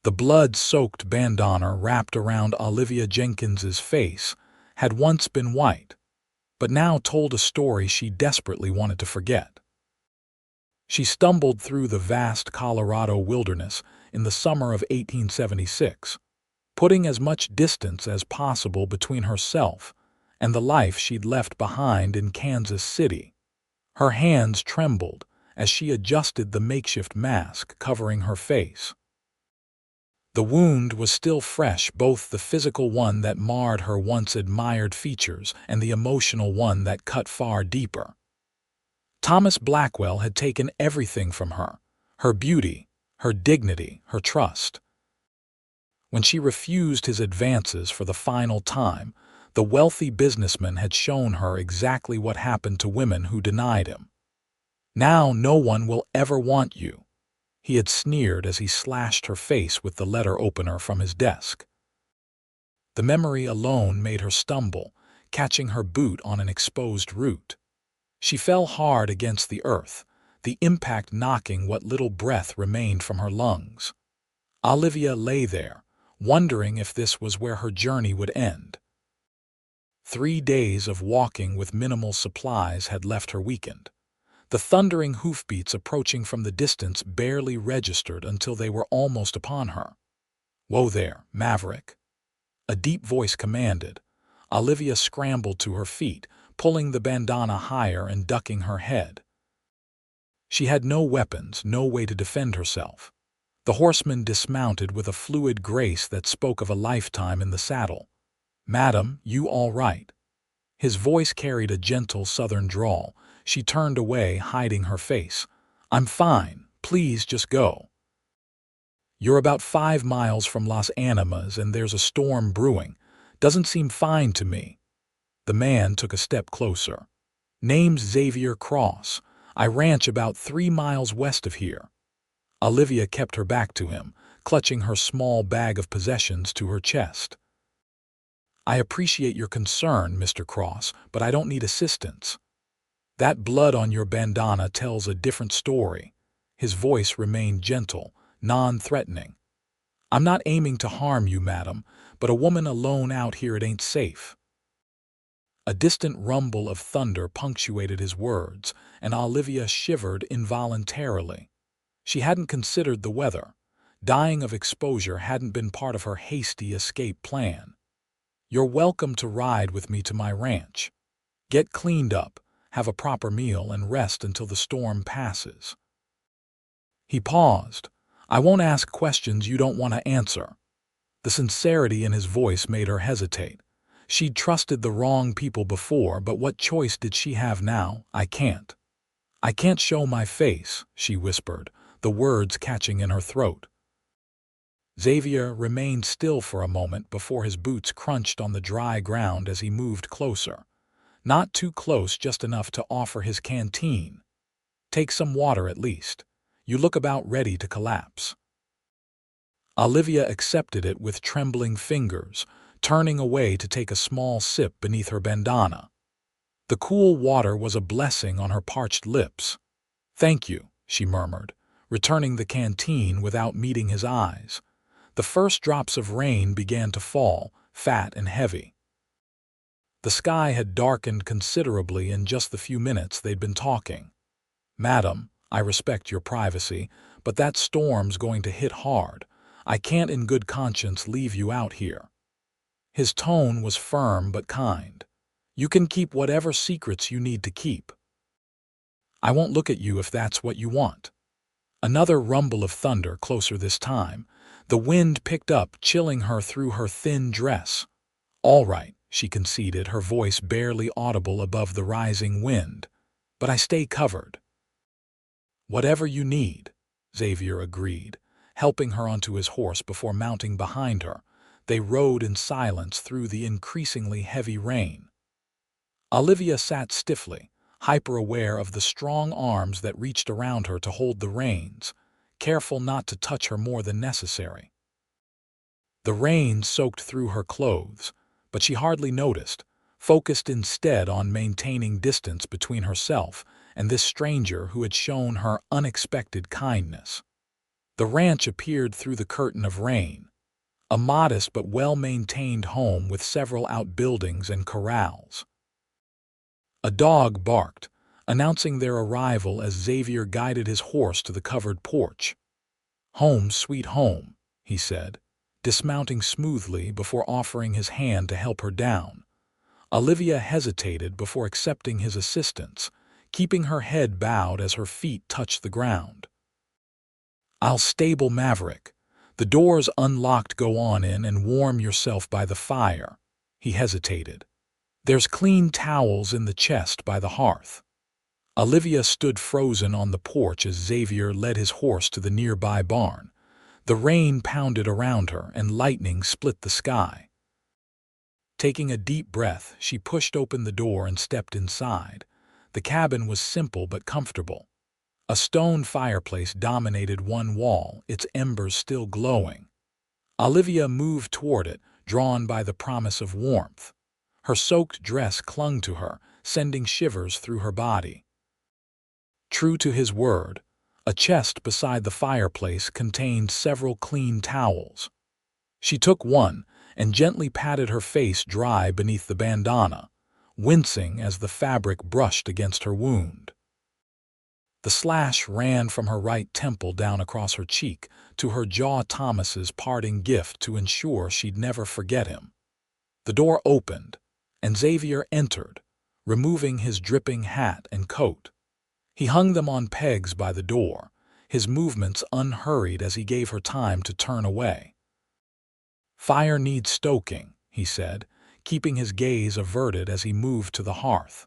The blood-soaked bandana wrapped around Olivia Jenkins's face had once been white, but now told a story she desperately wanted to forget. She stumbled through the vast Colorado wilderness in the summer of 1876, putting as much distance as possible between herself and the life she'd left behind in Kansas City. Her hands trembled as she adjusted the makeshift mask covering her face. The wound was still fresh, both the physical one that marred her once admired features and the emotional one that cut far deeper. Thomas Blackwell had taken everything from her: her beauty, her dignity, her trust. When she refused his advances for the final time, the wealthy businessman had shown her exactly what happened to women who denied him. "Now no one will ever want you," he had sneered as he slashed her face with the letter opener from his desk. The memory alone made her stumble, catching her boot on an exposed root. She fell hard against the earth, the impact knocking what little breath remained from her lungs. Olivia lay there, wondering if this was where her journey would end. 3 days of walking with minimal supplies had left her weakened. The thundering hoofbeats approaching from the distance barely registered until they were almost upon her. "Whoa there, Maverick," a deep voice commanded. Olivia scrambled to her feet, pulling the bandana higher and ducking her head. She had no weapons, no way to defend herself. The horseman dismounted with a fluid grace that spoke of a lifetime in the saddle. "Madam, you all right?" His voice carried a gentle southern drawl. She turned away, hiding her face. "I'm fine. Please just go." "You're about 5 miles from Las Animas and there's a storm brewing. Doesn't seem fine to me." The man took a step closer. "Name's Xavier Cross. I ranch about 3 miles west of here." Olivia kept her back to him, clutching her small bag of possessions to her chest. "I appreciate your concern, Mr. Cross, but I don't need assistance. That blood on your bandana tells a different story." His voice remained gentle, non-threatening. "I'm not aiming to harm you, madam, but a woman alone out here, it ain't safe." A distant rumble of thunder punctuated his words, and Olivia shivered involuntarily. She hadn't considered the weather. Dying of exposure hadn't been part of her hasty escape plan. "You're welcome to ride with me to my ranch. Get cleaned up, have a proper meal, and rest until the storm passes." He paused. "I won't ask questions you don't want to answer." The sincerity in his voice made her hesitate. She'd trusted the wrong people before, but what choice did she have now? "I can't show my face," she whispered, the words catching in her throat. Xavier remained still for a moment before his boots crunched on the dry ground as he moved closer. Not too close, just enough to offer his canteen. "Take some water at least. You look about ready to collapse." Olivia accepted it with trembling fingers, turning away to take a small sip beneath her bandana. The cool water was a blessing on her parched lips. "Thank you," she murmured, returning the canteen without meeting his eyes. The first drops of rain began to fall, fat and heavy. The sky had darkened considerably in just the few minutes they'd been talking. "Madam, I respect your privacy, but that storm's going to hit hard. I can't in good conscience leave you out here." His tone was firm but kind. "You can keep whatever secrets you need to keep. I won't look at you if that's what you want." Another rumble of thunder, closer this time. The wind picked up, chilling her through her thin dress. "All right," she conceded, her voice barely audible above the rising wind. "But I stay covered." "Whatever you need," Xavier agreed, helping her onto his horse before mounting behind her. They rode in silence through the increasingly heavy rain. Olivia sat stiffly, hyper-aware of the strong arms that reached around her to hold the reins, careful not to touch her more than necessary. The rain soaked through her clothes, but she hardly noticed, focused instead on maintaining distance between herself and this stranger who had shown her unexpected kindness. The ranch appeared through the curtain of rain, a modest but well-maintained home with several outbuildings and corrals. A dog barked, announcing their arrival as Xavier guided his horse to the covered porch. "Home, sweet home," he said, dismounting smoothly before offering his hand to help her down. Olivia hesitated before accepting his assistance, keeping her head bowed as her feet touched the ground. "I'll stable Maverick. The door's unlocked, go on in and warm yourself by the fire." He hesitated. "There's clean towels in the chest by the hearth." Olivia stood frozen on the porch as Xavier led his horse to the nearby barn. The rain pounded around her and lightning split the sky. Taking a deep breath, she pushed open the door and stepped inside. The cabin was simple but comfortable. A stone fireplace dominated one wall, its embers still glowing. Olivia moved toward it, drawn by the promise of warmth. Her soaked dress clung to her, sending shivers through her body. True to his word, a chest beside the fireplace contained several clean towels. She took one and gently patted her face dry beneath the bandana, wincing as the fabric brushed against her wound. The slash ran from her right temple down across her cheek to her jaw, Thomas's parting gift to ensure she'd never forget him. The door opened, and Xavier entered, removing his dripping hat and coat. He hung them on pegs by the door, his movements unhurried as he gave her time to turn away. "Fire needs stoking," he said, keeping his gaze averted as he moved to the hearth.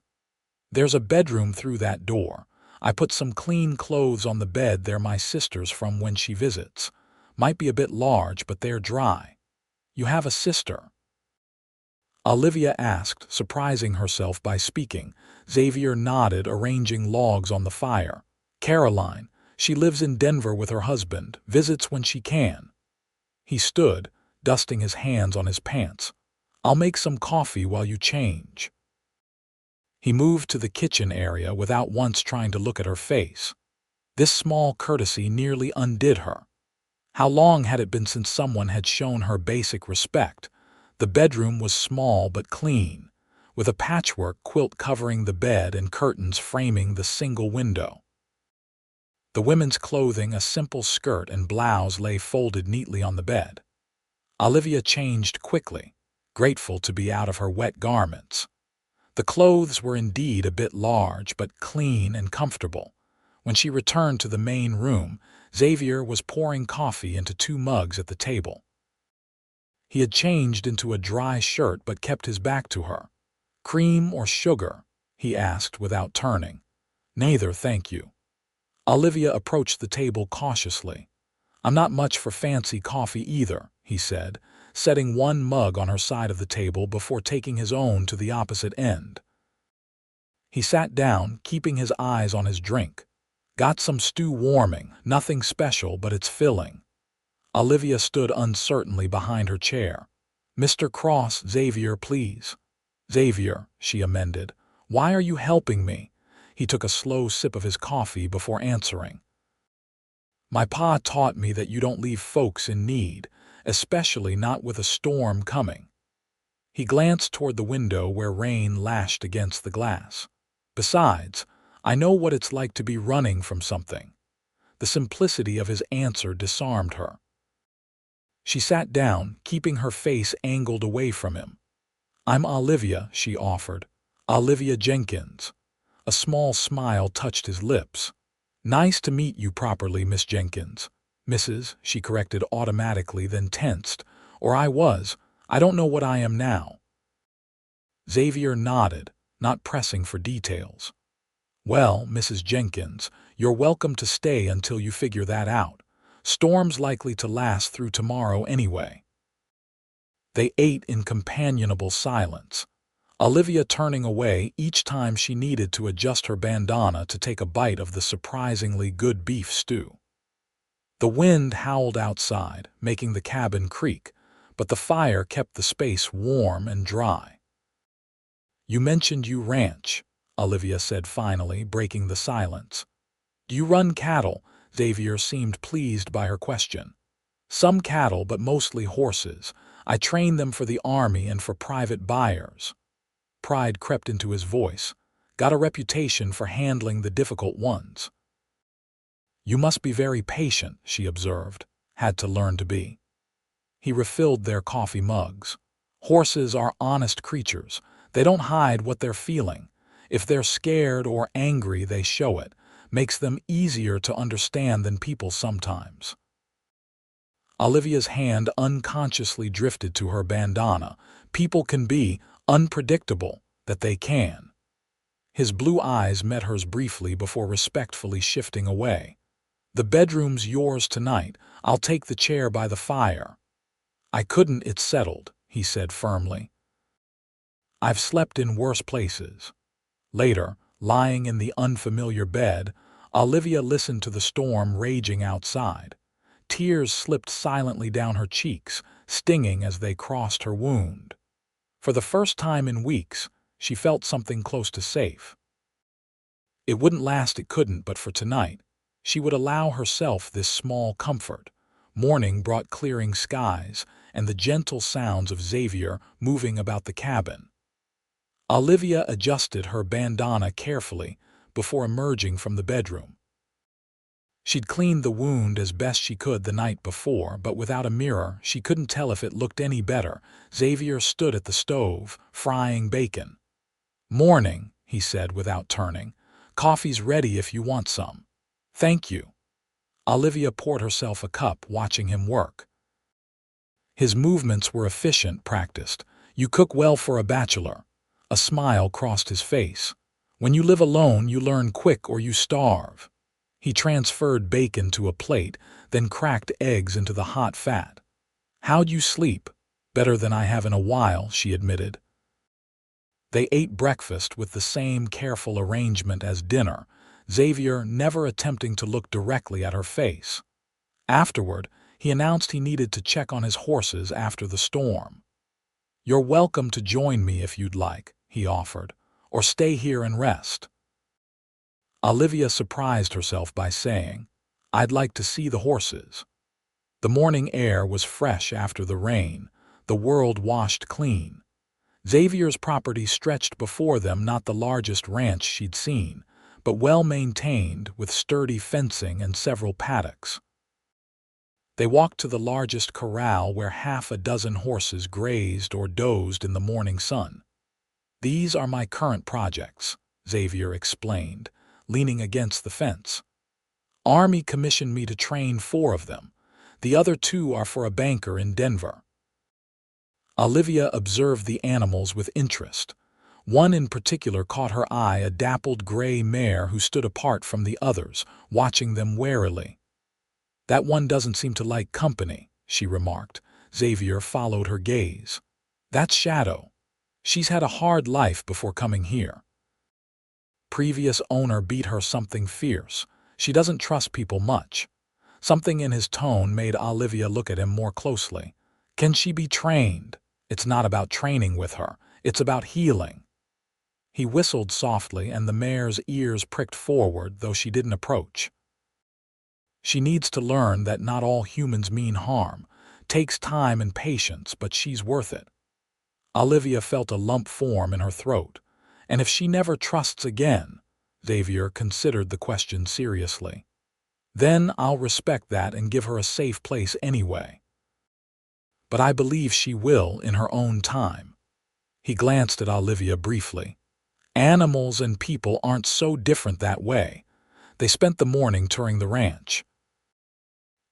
"There's a bedroom through that door. I put some clean clothes on the bed, they're my sister's from when she visits. Might be a bit large, but they're dry. You have a sister?" Olivia asked, surprising herself by speaking. Xavier nodded, arranging logs on the fire. "Caroline. She lives in Denver with her husband, visits when she can." He stood, dusting his hands on his pants. "I'll make some coffee while you change." He moved to the kitchen area without once trying to look at her face. This small courtesy nearly undid her. How long had it been since someone had shown her basic respect? The bedroom was small but clean, with a patchwork quilt covering the bed and curtains framing the single window. The women's clothing, a simple skirt and blouse, lay folded neatly on the bed. Olivia changed quickly, grateful to be out of her wet garments. The clothes were indeed a bit large, but clean and comfortable. When she returned to the main room, Xavier was pouring coffee into 2 mugs at the table. He had changed into a dry shirt but kept his back to her. "Cream or sugar?" he asked without turning. "Neither, thank you." Olivia approached the table cautiously. "I'm not much for fancy coffee either," he said, setting one mug on her side of the table before taking his own to the opposite end. He sat down, keeping his eyes on his drink. "Got some stew warming, nothing special, but it's filling." Olivia stood uncertainly behind her chair. "Mr. Cross, Xavier, please." "Xavier," she amended. "Why are you helping me?" He took a slow sip of his coffee before answering. "My pa taught me that you don't leave folks in need, especially not with a storm coming." He glanced toward the window where rain lashed against the glass. "Besides, I know what it's like to be running from something." The simplicity of his answer disarmed her. She sat down, keeping her face angled away from him. "I'm Olivia," she offered. "Olivia Jenkins." A small smile touched his lips. "Nice to meet you properly, Miss Jenkins." "Mrs.," she corrected automatically, then tensed. "Or I don't know what I am now." Xavier nodded, not pressing for details. "Well, Mrs. Jenkins, you're welcome to stay until you figure that out. Storm's likely to last through tomorrow anyway." They ate in companionable silence, Olivia turning away each time she needed to adjust her bandana to take a bite of the surprisingly good beef stew. The wind howled outside, making the cabin creak, but the fire kept the space warm and dry. "You mentioned you ranch," Olivia said finally, breaking the silence. "Do you run cattle?" Xavier seemed pleased by her question. Some cattle, but mostly horses. I train them for the army and for private buyers. Pride crept into his voice. Got a reputation for handling the difficult ones. You must be very patient, she observed. Had to learn to be. He refilled their coffee mugs. Horses are honest creatures. They don't hide what they're feeling. If they're scared or angry, they show it. Makes them easier to understand than people sometimes. Olivia's hand unconsciously drifted to her bandana. People can be unpredictable, that they can. His blue eyes met hers briefly before respectfully shifting away. The bedroom's yours tonight. I'll take the chair by the fire. I couldn't, it's settled, he said firmly. I've slept in worse places. Later, lying in the unfamiliar bed, Olivia listened to the storm raging outside. Tears slipped silently down her cheeks, stinging as they crossed her wound. For the first time in weeks, she felt something close to safe. It wouldn't last, it couldn't, but for tonight, she would allow herself this small comfort. Morning brought clearing skies and the gentle sounds of Xavier moving about the cabin. Olivia adjusted her bandana carefully before emerging from the bedroom. She'd cleaned the wound as best she could the night before, but without a mirror, she couldn't tell if it looked any better. Xavier stood at the stove, frying bacon. Morning, he said without turning. Coffee's ready if you want some. Thank you. Olivia poured herself a cup, watching him work. His movements were efficient, practiced. You cook well for a bachelor. A smile crossed his face. When you live alone, you learn quick or you starve. He transferred bacon to a plate, then cracked eggs into the hot fat. How'd you sleep? Better than I have in a while, she admitted. They ate breakfast with the same careful arrangement as dinner, Xavier never attempting to look directly at her face. Afterward, he announced he needed to check on his horses after the storm. You're welcome to join me if you'd like, he offered, or stay here and rest. Olivia surprised herself by saying, I'd like to see the horses. The morning air was fresh after the rain, the world washed clean. Xavier's property stretched before them, not the largest ranch she'd seen, but well-maintained with sturdy fencing and several paddocks. They walked to the largest corral where half a dozen horses grazed or dozed in the morning sun. These are my current projects, Xavier explained, leaning against the fence. Army commissioned me to train 4 of them. The other 2 are for a banker in Denver. Olivia observed the animals with interest. One in particular caught her eye, a dappled gray mare who stood apart from the others, watching them warily. That one doesn't seem to like company, she remarked. Xavier followed her gaze. That's Shadow. She's had a hard life before coming here. Previous owner beat her something fierce. She doesn't trust people much. Something in his tone made Olivia look at him more closely. Can she be trained? It's not about training with her. It's about healing. He whistled softly, and the mare's ears pricked forward, though she didn't approach. She needs to learn that not all humans mean harm. Takes time and patience, but she's worth it. Olivia felt a lump form in her throat. And if she never trusts again, Xavier considered the question seriously. Then I'll respect that and give her a safe place anyway. But I believe she will in her own time. He glanced at Olivia briefly. Animals and people aren't so different that way. They spent the morning touring the ranch.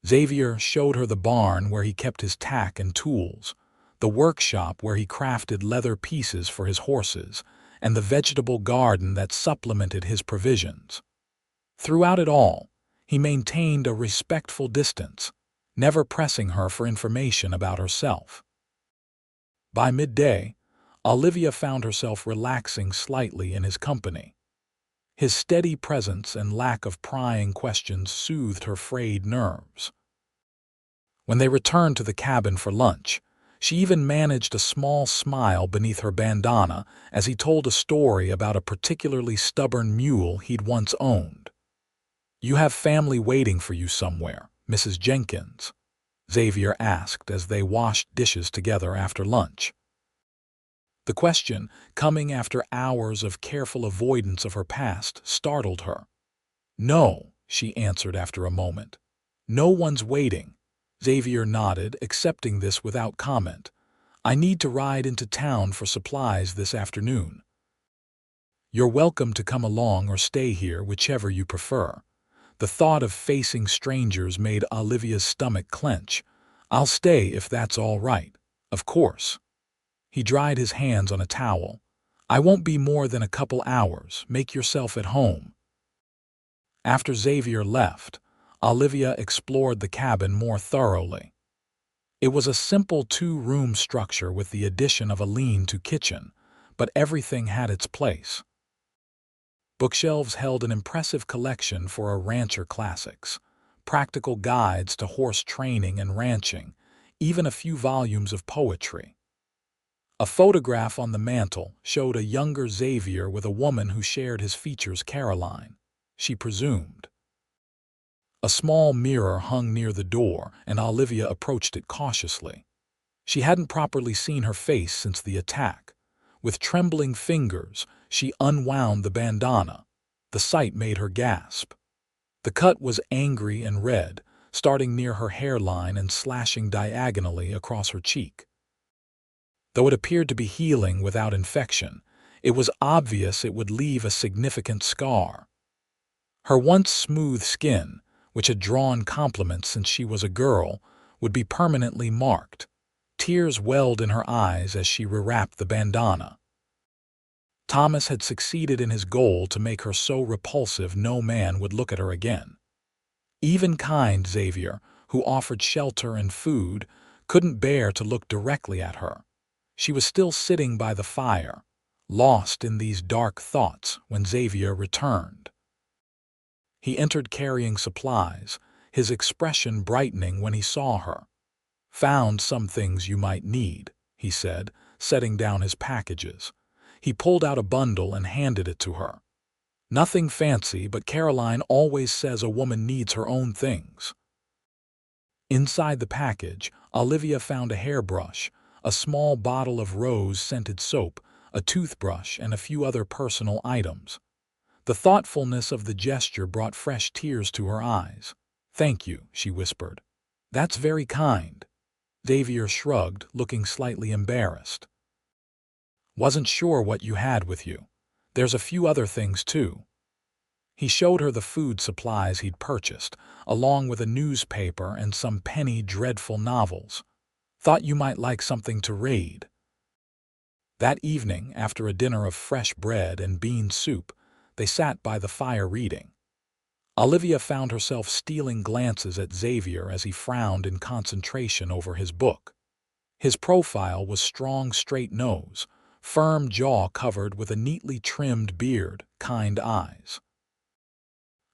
Xavier showed her the barn where he kept his tack and tools, the workshop where he crafted leather pieces for his horses, and the vegetable garden that supplemented his provisions. Throughout it all, he maintained a respectful distance, never pressing her for information about herself. By midday, Olivia found herself relaxing slightly in his company. His steady presence and lack of prying questions soothed her frayed nerves. When they returned to the cabin for lunch, she even managed a small smile beneath her bandana as he told a story about a particularly stubborn mule he'd once owned. "You have family waiting for you somewhere, Mrs. Jenkins?" Xavier asked as they washed dishes together after lunch. The question, coming after hours of careful avoidance of her past, startled her. "No," she answered after a moment. "No one's waiting." Xavier nodded, accepting this without comment. "I need to ride into town for supplies this afternoon." "You're welcome to come along or stay here, whichever you prefer." The thought of facing strangers made Olivia's stomach clench. "I'll stay if that's all right, of course." He dried his hands on a towel. "I won't be more than a couple hours. Make yourself at home." After Xavier left, Olivia explored the cabin more thoroughly. It was a simple two-room structure with the addition of a lean-to kitchen, but everything had its place. Bookshelves held an impressive collection for a rancher classics, practical guides to horse training and ranching, even a few volumes of poetry. A photograph on the mantel showed a younger Xavier with a woman who shared his features, Caroline, she presumed. A small mirror hung near the door, and Olivia approached it cautiously. She hadn't properly seen her face since the attack. With trembling fingers, she unwound the bandana. The sight made her gasp. The cut was angry and red, starting near her hairline and slashing diagonally across her cheek. Though it appeared to be healing without infection, it was obvious it would leave a significant scar. Her once smooth skin, which had drawn compliments since she was a girl, would be permanently marked. Tears welled in her eyes as she rewrapped the bandana. Thomas had succeeded in his goal to make her so repulsive no man would look at her again. Even kind Xavier, who offered shelter and food, couldn't bear to look directly at her. She was still sitting by the fire, lost in these dark thoughts when Xavier returned. He entered carrying supplies, his expression brightening when he saw her. "Found some things you might need," he said, setting down his packages. He pulled out a bundle and handed it to her. "Nothing fancy, but Caroline always says a woman needs her own things." Inside the package, Olivia found a hairbrush, a small bottle of rose-scented soap, a toothbrush, and a few other personal items. The thoughtfulness of the gesture brought fresh tears to her eyes. "Thank you," she whispered. "That's very kind." Xavier shrugged, looking slightly embarrassed. "Wasn't sure what you had with you. There's a few other things, too." He showed her the food supplies he'd purchased, along with a newspaper and some penny dreadful novels. "Thought you might like something to read." That evening, after a dinner of fresh bread and bean soup, they sat by the fire reading. Olivia found herself stealing glances at Xavier as he frowned in concentration over his book. His profile was strong, straight nose, firm jaw covered with a neatly trimmed beard, kind eyes.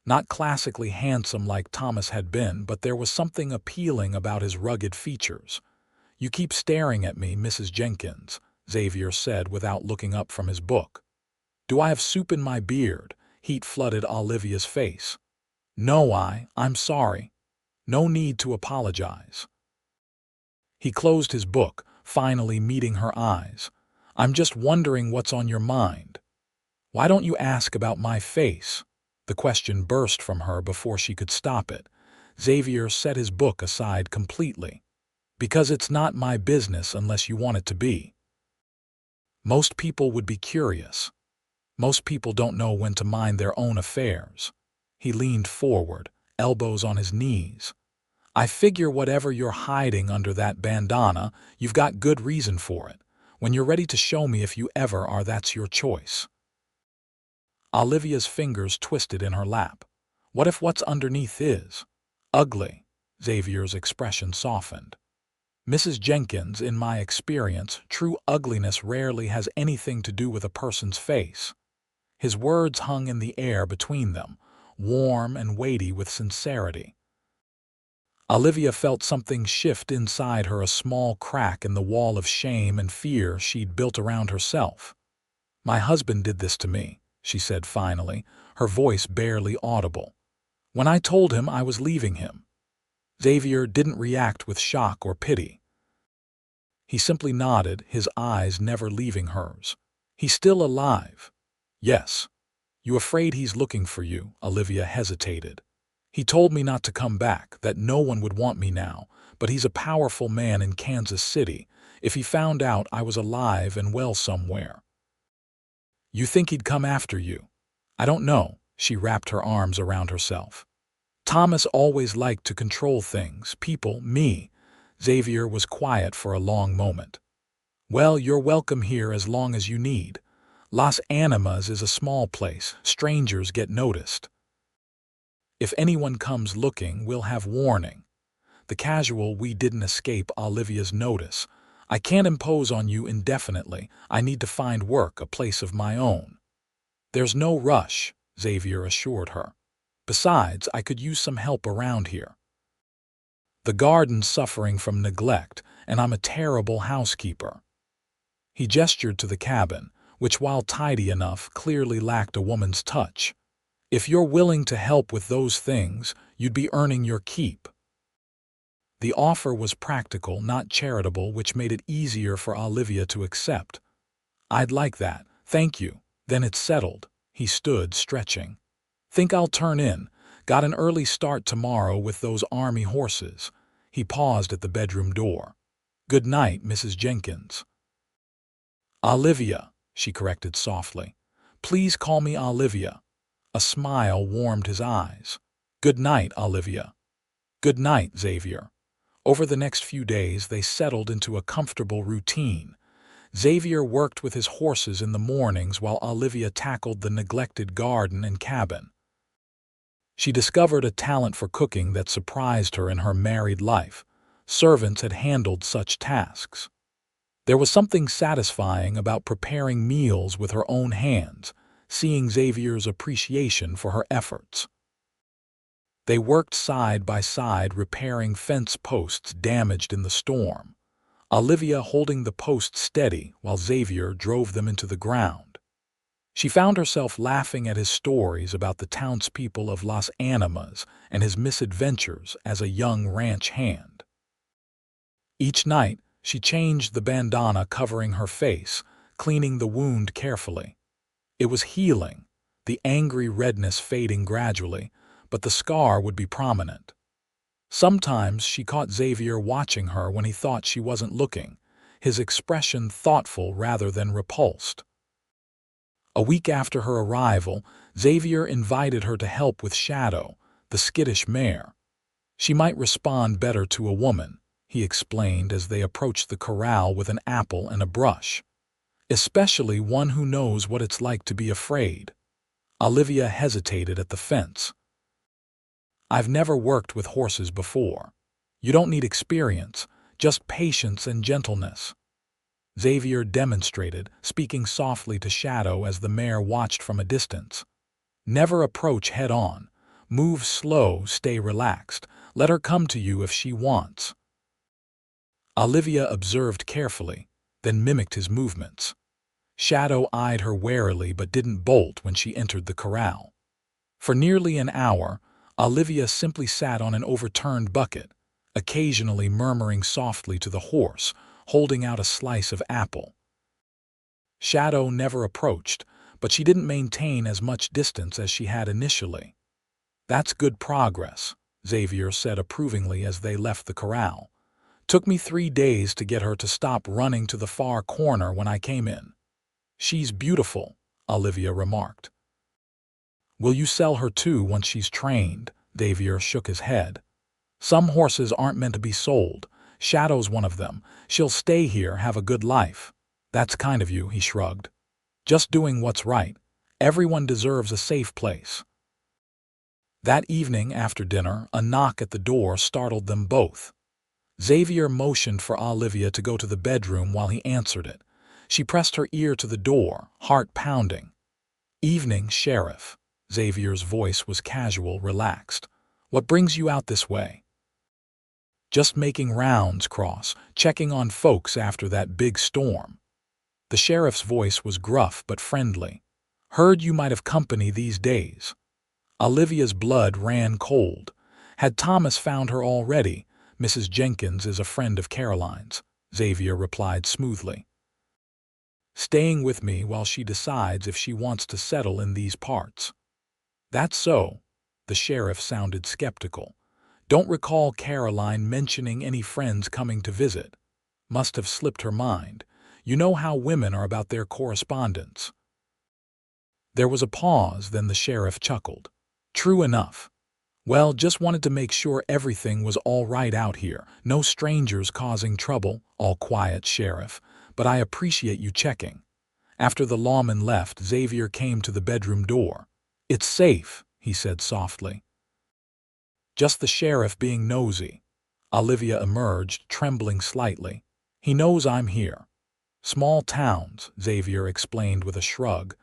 Not classically handsome like Thomas had been, but there was something appealing about his rugged features. "You keep staring at me, Mrs. Jenkins," Xavier said without looking up from his book. "Do I have soup in my beard?" Heat flooded Olivia's face. "No, I'm sorry. No need to apologize." He closed his book, finally meeting her eyes. "I'm just wondering what's on your mind." "Why don't you ask about my face?" The question burst from her before she could stop it. Xavier set his book aside completely. "Because it's not my business unless you want it to be. Most people would be curious. Most people don't know when to mind their own affairs." He leaned forward, elbows on his knees. "I figure whatever you're hiding under that bandana, you've got good reason for it. When you're ready to show me if you ever are, that's your choice." Olivia's fingers twisted in her lap. "What if what's underneath is ugly?" Xavier's expression softened. "Mrs. Jenkins, in my experience, true ugliness rarely has anything to do with a person's face." His words hung in the air between them, warm and weighty with sincerity. Olivia felt something shift inside her, a small crack in the wall of shame and fear she'd built around herself. "My husband did this to me," she said finally, her voice barely audible. When I told him I was leaving him, Xavier didn't react with shock or pity. He simply nodded, his eyes never leaving hers. He's still alive. Yes. You afraid he's looking for you? Olivia hesitated. He told me not to come back, that no one would want me now, but he's a powerful man in Kansas City. If he found out I was alive and well somewhere. You think he'd come after you? I don't know. She wrapped her arms around herself. Thomas always liked to control things, people, me. Xavier was quiet for a long moment. Well, you're welcome here as long as you need. Las Animas is a small place. Strangers get noticed. If anyone comes looking, we'll have warning. The casual we didn't escape Olivia's notice. I can't impose on you indefinitely. I need to find work, a place of my own. There's no rush, Xavier assured her. Besides, I could use some help around here. The garden's suffering from neglect, and I'm a terrible housekeeper. He gestured to the cabin, which, while tidy enough, clearly lacked a woman's touch. If you're willing to help with those things, you'd be earning your keep. The offer was practical, not charitable, which made it easier for Olivia to accept. I'd like that, thank you. Then it's settled. He stood, stretching. Think I'll turn in. Got an early start tomorrow with those army horses. He paused at the bedroom door. Good night, Mrs. Jenkins. Olivia, she corrected softly. Please call me Olivia. A smile warmed his eyes. Good night, Olivia. Good night, Xavier. Over the next few days, they settled into a comfortable routine. Xavier worked with his horses in the mornings while Olivia tackled the neglected garden and cabin. She discovered a talent for cooking that surprised her in her married life. Servants had handled such tasks. There was something satisfying about preparing meals with her own hands, seeing Xavier's appreciation for her efforts. They worked side by side repairing fence posts damaged in the storm, Olivia holding the posts steady while Xavier drove them into the ground. She found herself laughing at his stories about the townspeople of Las Animas and his misadventures as a young ranch hand. Each night, she changed the bandana covering her face, cleaning the wound carefully. It was healing, the angry redness fading gradually, but the scar would be prominent. Sometimes she caught Xavier watching her when he thought she wasn't looking, his expression thoughtful rather than repulsed. A week after her arrival, Xavier invited her to help with Shadow, the skittish mare. She might respond better to a woman, he explained as they approached the corral with an apple and a brush. Especially one who knows what it's like to be afraid. Olivia hesitated at the fence. I've never worked with horses before. You don't need experience, just patience and gentleness. Xavier demonstrated, speaking softly to Shadow as the mare watched from a distance. Never approach head-on. Move slow, stay relaxed. Let her come to you if she wants. Olivia observed carefully, then mimicked his movements. Shadow eyed her warily but didn't bolt when she entered the corral. For nearly an hour, Olivia simply sat on an overturned bucket, occasionally murmuring softly to the horse, holding out a slice of apple. Shadow never approached, but she didn't maintain as much distance as she had initially. That's good progress, Xavier said approvingly as they left the corral. Took me 3 days to get her to stop running to the far corner when I came in. She's beautiful, Olivia remarked. Will you sell her too once she's trained? Xavier shook his head. Some horses aren't meant to be sold. Shadow's one of them. She'll stay here, have a good life. That's kind of you, he shrugged. Just doing what's right. Everyone deserves a safe place. That evening after dinner, a knock at the door startled them both. Xavier motioned for Olivia to go to the bedroom while he answered it. She pressed her ear to the door, heart pounding. Evening, Sheriff. Xavier's voice was casual, relaxed. What brings you out this way? Just making rounds, Cross, checking on folks after that big storm. The sheriff's voice was gruff but friendly. Heard you might have company these days. Olivia's blood ran cold. Had Thomas found her already? Mrs. Jenkins is a friend of Caroline's, Xavier replied smoothly. Staying with me while she decides if she wants to settle in these parts. That's so. The sheriff sounded skeptical. Don't recall Caroline mentioning any friends coming to visit. Must have slipped her mind. You know how women are about their correspondence. There was a pause, then the sheriff chuckled. True enough. Well, just wanted to make sure everything was all right out here. No strangers causing trouble. All quiet, Sheriff. But I appreciate you checking. After the lawman left, Xavier came to the bedroom door. It's safe, he said softly. Just the sheriff being nosy. Olivia emerged, trembling slightly. He knows I'm here. Small towns, Xavier explained with a shrug.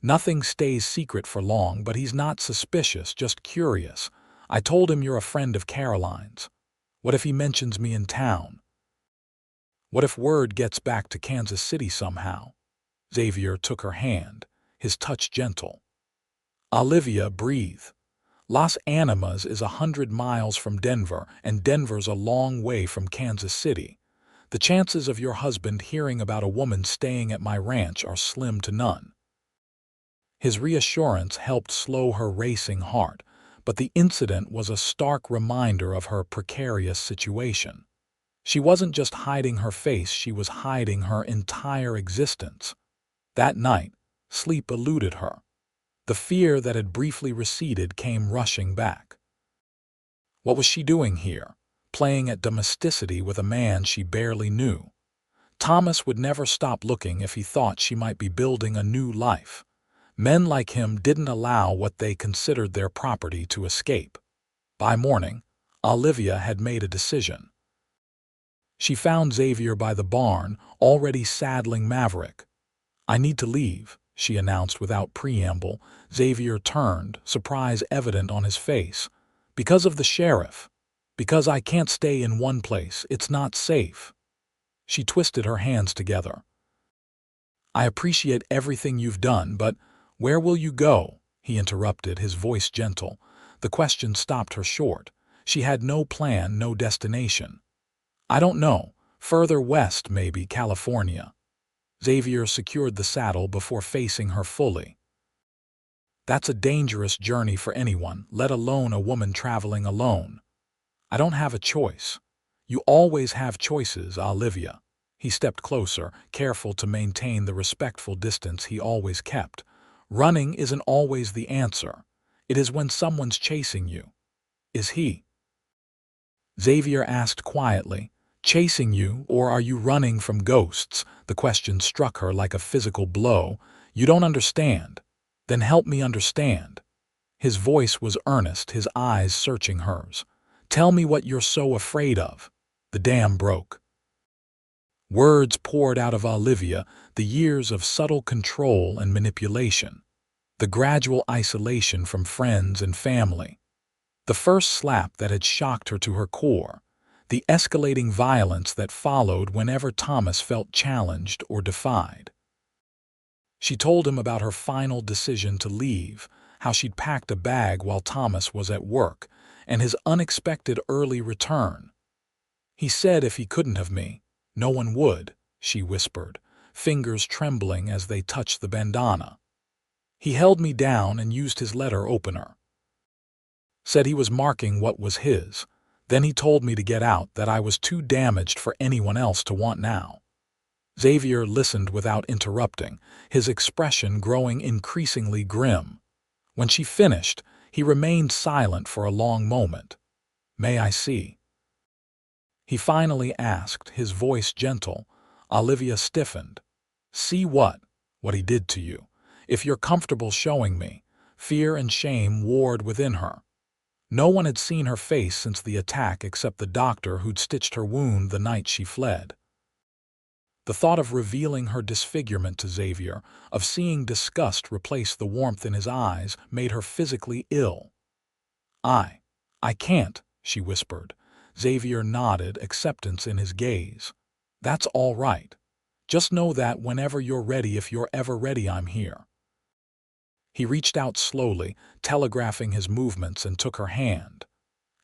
Nothing stays secret for long, but he's not suspicious, just curious. I told him you're a friend of Caroline's. What if he mentions me in town? What if word gets back to Kansas City somehow? Xavier took her hand, his touch gentle. Olivia, breathe. Las Animas is 100 miles from Denver, and Denver's a long way from Kansas City. The chances of your husband hearing about a woman staying at my ranch are slim to none. His reassurance helped slow her racing heart, but the incident was a stark reminder of her precarious situation. She wasn't just hiding her face, she was hiding her entire existence. That night, sleep eluded her. The fear that had briefly receded came rushing back. What was she doing here, playing at domesticity with a man she barely knew? Thomas would never stop looking if he thought she might be building a new life. Men like him didn't allow what they considered their property to escape. By morning, Olivia had made a decision. She found Xavier by the barn, already saddling Maverick. I need to leave, she announced without preamble. Xavier turned, surprise evident on his face. Because of the sheriff. Because I can't stay in one place, it's not safe. She twisted her hands together. I appreciate everything you've done, but where will you go? He interrupted, his voice gentle. The question stopped her short. She had no plan, no destination. I don't know. Further west, maybe California. Xavier secured the saddle before facing her fully. That's a dangerous journey for anyone, let alone a woman traveling alone. I don't have a choice. You always have choices, Olivia. He stepped closer, careful to maintain the respectful distance he always kept. Running isn't always the answer. It is when someone's chasing you. Is he? Xavier asked quietly. Chasing you, or are you running from ghosts? The question struck her like a physical blow. You don't understand. Then help me understand. His voice was earnest, his eyes searching hers. Tell me what you're so afraid of. The dam broke. Words poured out of Olivia, the years of subtle control and manipulation. The gradual isolation from friends and family. The first slap that had shocked her to her core. The escalating violence that followed whenever Thomas felt challenged or defied. She told him about her final decision to leave, how she'd packed a bag while Thomas was at work, and his unexpected early return. He said if he couldn't have me, no one would, she whispered, fingers trembling as they touched the bandana. He held me down and used his letter opener. Said he was marking what was his. Then he told me to get out, that I was too damaged for anyone else to want now. Xavier listened without interrupting, his expression growing increasingly grim. When she finished, he remained silent for a long moment. May I see? He finally asked, his voice gentle. Olivia stiffened. See what? What he did to you. If you're comfortable showing me. Fear and shame warred within her. No one had seen her face since the attack except the doctor who'd stitched her wound the night she fled. The thought of revealing her disfigurement to Xavier, of seeing disgust replace the warmth in his eyes, made her physically ill. I can't, she whispered. Xavier nodded, acceptance in his gaze. That's all right. Just know that whenever you're ready, if you're ever ready, I'm here. He reached out slowly, telegraphing his movements, and took her hand.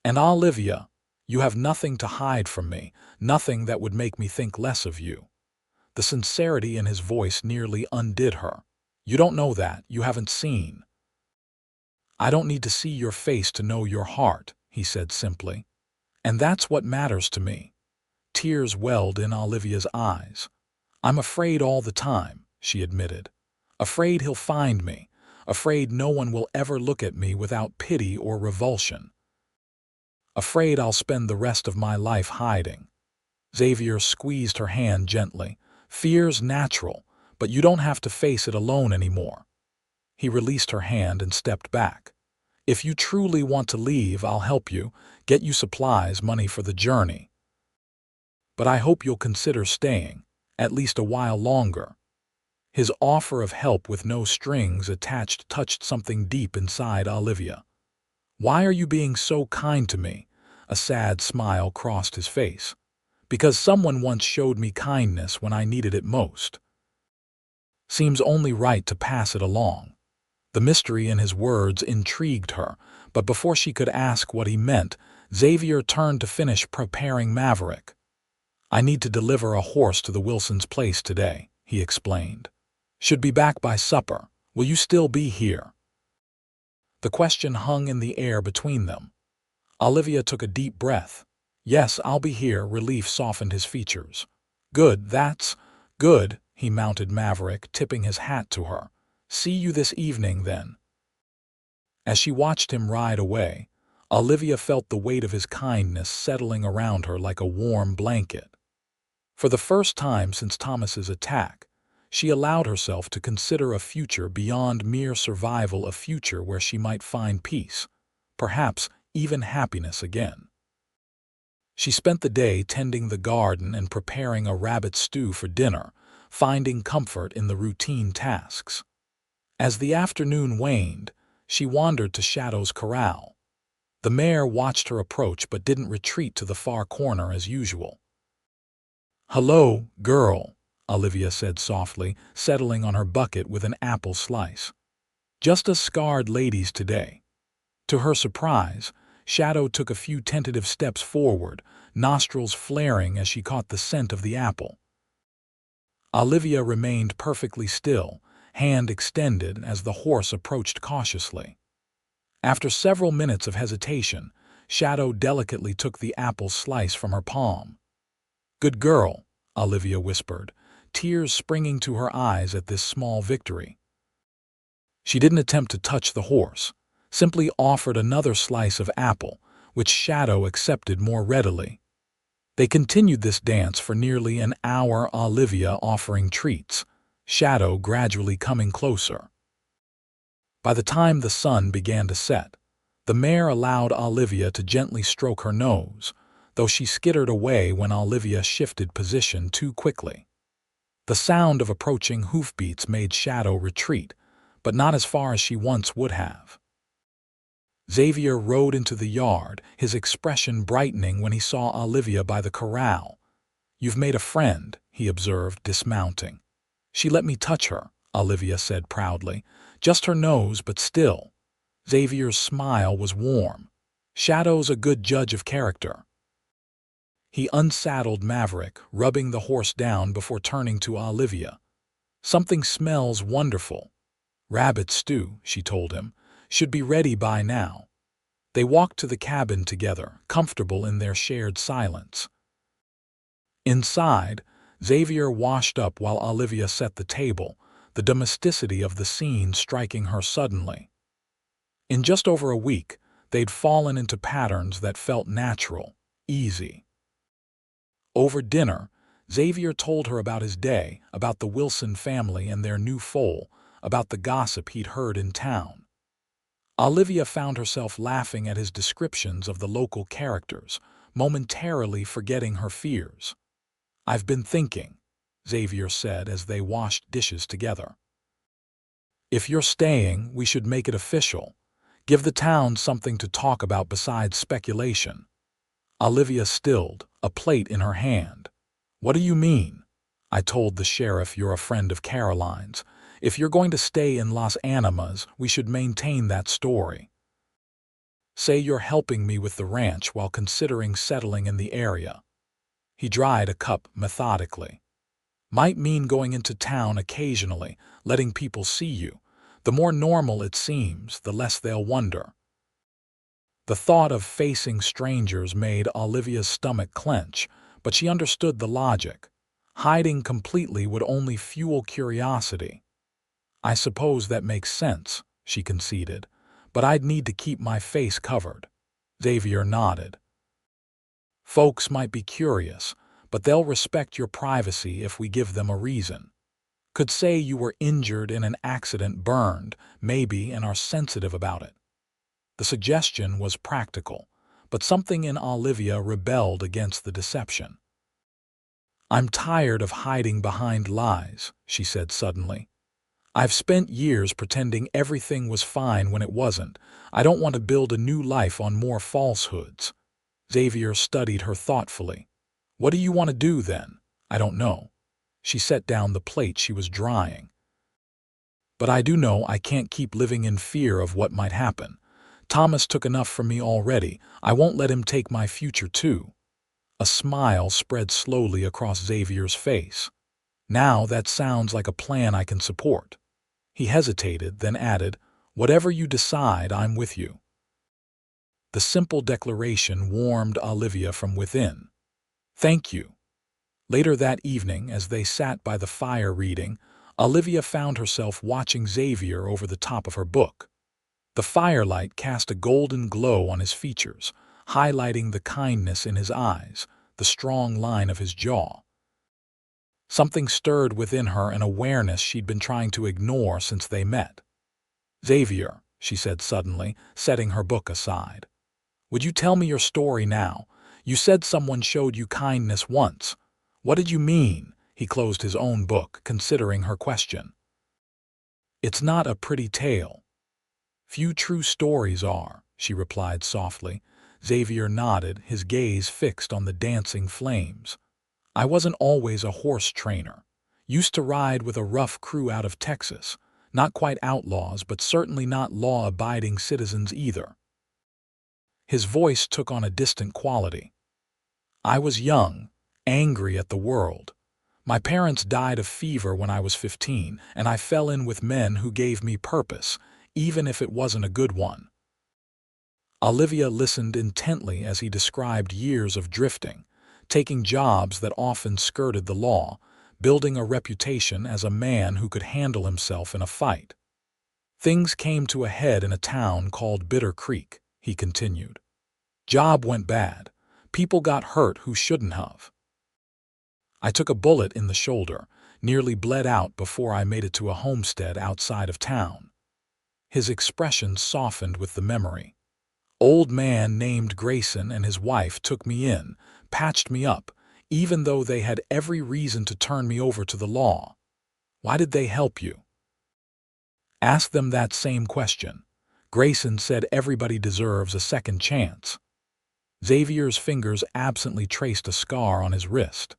"And Olivia, you have nothing to hide from me, nothing that would make me think less of you." The sincerity in his voice nearly undid her. "You don't know that, you haven't seen." "I don't need to see your face to know your heart," he said simply. "And that's what matters to me." Tears welled in Olivia's eyes. "I'm afraid all the time," she admitted. "Afraid he'll find me. Afraid no one will ever look at me without pity or revulsion. Afraid I'll spend the rest of my life hiding." Xavier squeezed her hand gently. "Fear's natural, but you don't have to face it alone anymore." He released her hand and stepped back. "If you truly want to leave, I'll help you, get you supplies, money for the journey. But I hope you'll consider staying, at least a while longer." His offer of help with no strings attached touched something deep inside Olivia. "Why are you being so kind to me?" A sad smile crossed his face. "Because someone once showed me kindness when I needed it most. Seems only right to pass it along." The mystery in his words intrigued her, but before she could ask what he meant, Xavier turned to finish preparing Maverick. "I need to deliver a horse to the Wilsons' place today," he explained. "Should be back by supper. Will you still be here?" The question hung in the air between them. Olivia took a deep breath. "Yes, I'll be here." Relief softened his features. "Good, that's good." He mounted Maverick, tipping his hat to her. "See you this evening, then." As she watched him ride away, Olivia felt the weight of his kindness settling around her like a warm blanket. For the first time since Thomas's attack, she allowed herself to consider a future beyond mere survival, a future where she might find peace, perhaps even happiness again. She spent the day tending the garden and preparing a rabbit stew for dinner, finding comfort in the routine tasks. As the afternoon waned, she wandered to Shadow's corral. The mare watched her approach but didn't retreat to the far corner as usual. "Hello, girl," Olivia said softly, settling on her bucket with an apple slice. "Just us scarred ladies today." To her surprise, Shadow took a few tentative steps forward, nostrils flaring as she caught the scent of the apple. Olivia remained perfectly still, hand extended as the horse approached cautiously. After several minutes of hesitation, Shadow delicately took the apple slice from her palm. "Good girl," Olivia whispered, tears springing to her eyes at this small victory. She didn't attempt to touch the horse, simply offered another slice of apple, which Shadow accepted more readily. They continued this dance for nearly an hour, Olivia offering treats, Shadow gradually coming closer. By the time the sun began to set, the mare allowed Olivia to gently stroke her nose, though she skittered away when Olivia shifted position too quickly. The sound of approaching hoofbeats made Shadow retreat, but not as far as she once would have. Xavier rode into the yard, his expression brightening when he saw Olivia by the corral. "You've made a friend," he observed, dismounting. "She let me touch her," Olivia said proudly. "Just her nose, but still." Xavier's smile was warm. "Shadow's a good judge of character." He unsaddled Maverick, rubbing the horse down before turning to Olivia. "Something smells wonderful." "Rabbit stew," she told him. "Should be ready by now." They walked to the cabin together, comfortable in their shared silence. Inside, Xavier washed up while Olivia set the table, the domesticity of the scene striking her suddenly. In just over a week, they'd fallen into patterns that felt natural, easy. Over dinner, Xavier told her about his day, about the Wilson family and their new foal, about the gossip he'd heard in town. Olivia found herself laughing at his descriptions of the local characters, momentarily forgetting her fears. "I've been thinking," Xavier said as they washed dishes together. "If you're staying, we should make it official. Give the town something to talk about besides speculation." Olivia stilled, a plate in her hand. "What do you mean?" "I told the sheriff you're a friend of Caroline's. If you're going to stay in Las Animas, we should maintain that story. Say you're helping me with the ranch while considering settling in the area." He dried a cup methodically. "Might mean going into town occasionally, letting people see you. The more normal it seems, the less they'll wonder." The thought of facing strangers made Olivia's stomach clench, but she understood the logic. Hiding completely would only fuel curiosity. "I suppose that makes sense," she conceded, "but I'd need to keep my face covered." Xavier nodded. "Folks might be curious, but they'll respect your privacy if we give them a reason. Could say you were injured in an accident, burned, maybe, and are sensitive about it." The suggestion was practical, but something in Olivia rebelled against the deception. "I'm tired of hiding behind lies," she said suddenly. "I've spent years pretending everything was fine when it wasn't. I don't want to build a new life on more falsehoods." Xavier studied her thoughtfully. "What do you want to do then?" "I don't know." She set down the plate she was drying. "But I do know I can't keep living in fear of what might happen. Thomas took enough from me already. I won't let him take my future too." A smile spread slowly across Xavier's face. "Now that sounds like a plan I can support." He hesitated, then added, "Whatever you decide, I'm with you." The simple declaration warmed Olivia from within. "Thank you." Later that evening, as they sat by the fire reading, Olivia found herself watching Xavier over the top of her book. The firelight cast a golden glow on his features, highlighting the kindness in his eyes, the strong line of his jaw. Something stirred within her, an awareness she'd been trying to ignore since they met. "Xavier," she said suddenly, setting her book aside, "would you tell me your story now? You said someone showed you kindness once. What did you mean?" He closed his own book, considering her question. "It's not a pretty tale." "Few true stories are," she replied softly. Xavier nodded, his gaze fixed on the dancing flames. "I wasn't always a horse trainer. Used to ride with a rough crew out of Texas. Not quite outlaws, but certainly not law-abiding citizens either." His voice took on a distant quality. "I was young, angry at the world. My parents died of fever when I was 15, and I fell in with men who gave me purpose, even if it wasn't a good one." Olivia listened intently as he described years of drifting, taking jobs that often skirted the law, building a reputation as a man who could handle himself in a fight. "Things came to a head in a town called Bitter Creek," he continued. "Job went bad. People got hurt who shouldn't have. I took a bullet in the shoulder, nearly bled out before I made it to a homestead outside of town." His expression softened with the memory. "Old man named Grayson and his wife took me in, patched me up, even though they had every reason to turn me over to the law." "Why did they help you?" "Ask them that same question. Grayson said everybody deserves a second chance." Xavier's fingers absently traced a scar on his wrist.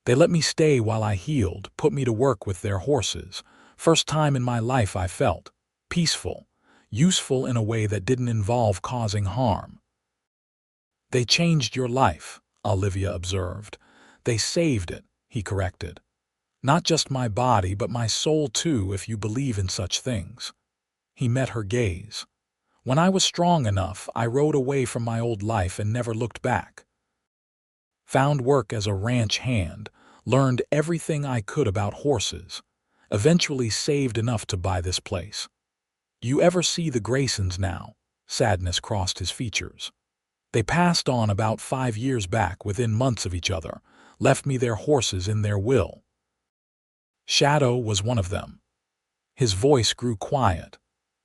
"They let me stay while I healed, put me to work with their horses. First time in my life I felt peaceful, useful in a way that didn't involve causing harm." "They changed your life," Olivia observed. "They saved it," he corrected. "Not just my body, but my soul too, if you believe in such things." He met her gaze. "When I was strong enough, I rode away from my old life and never looked back. Found work as a ranch hand, learned everything I could about horses. Eventually saved enough to buy this place. You ever see the Graysons now?" Sadness crossed his features. "They passed on about 5 years back, within months of each other, left me their horses in their will. Shadow was one of them." His voice grew quiet.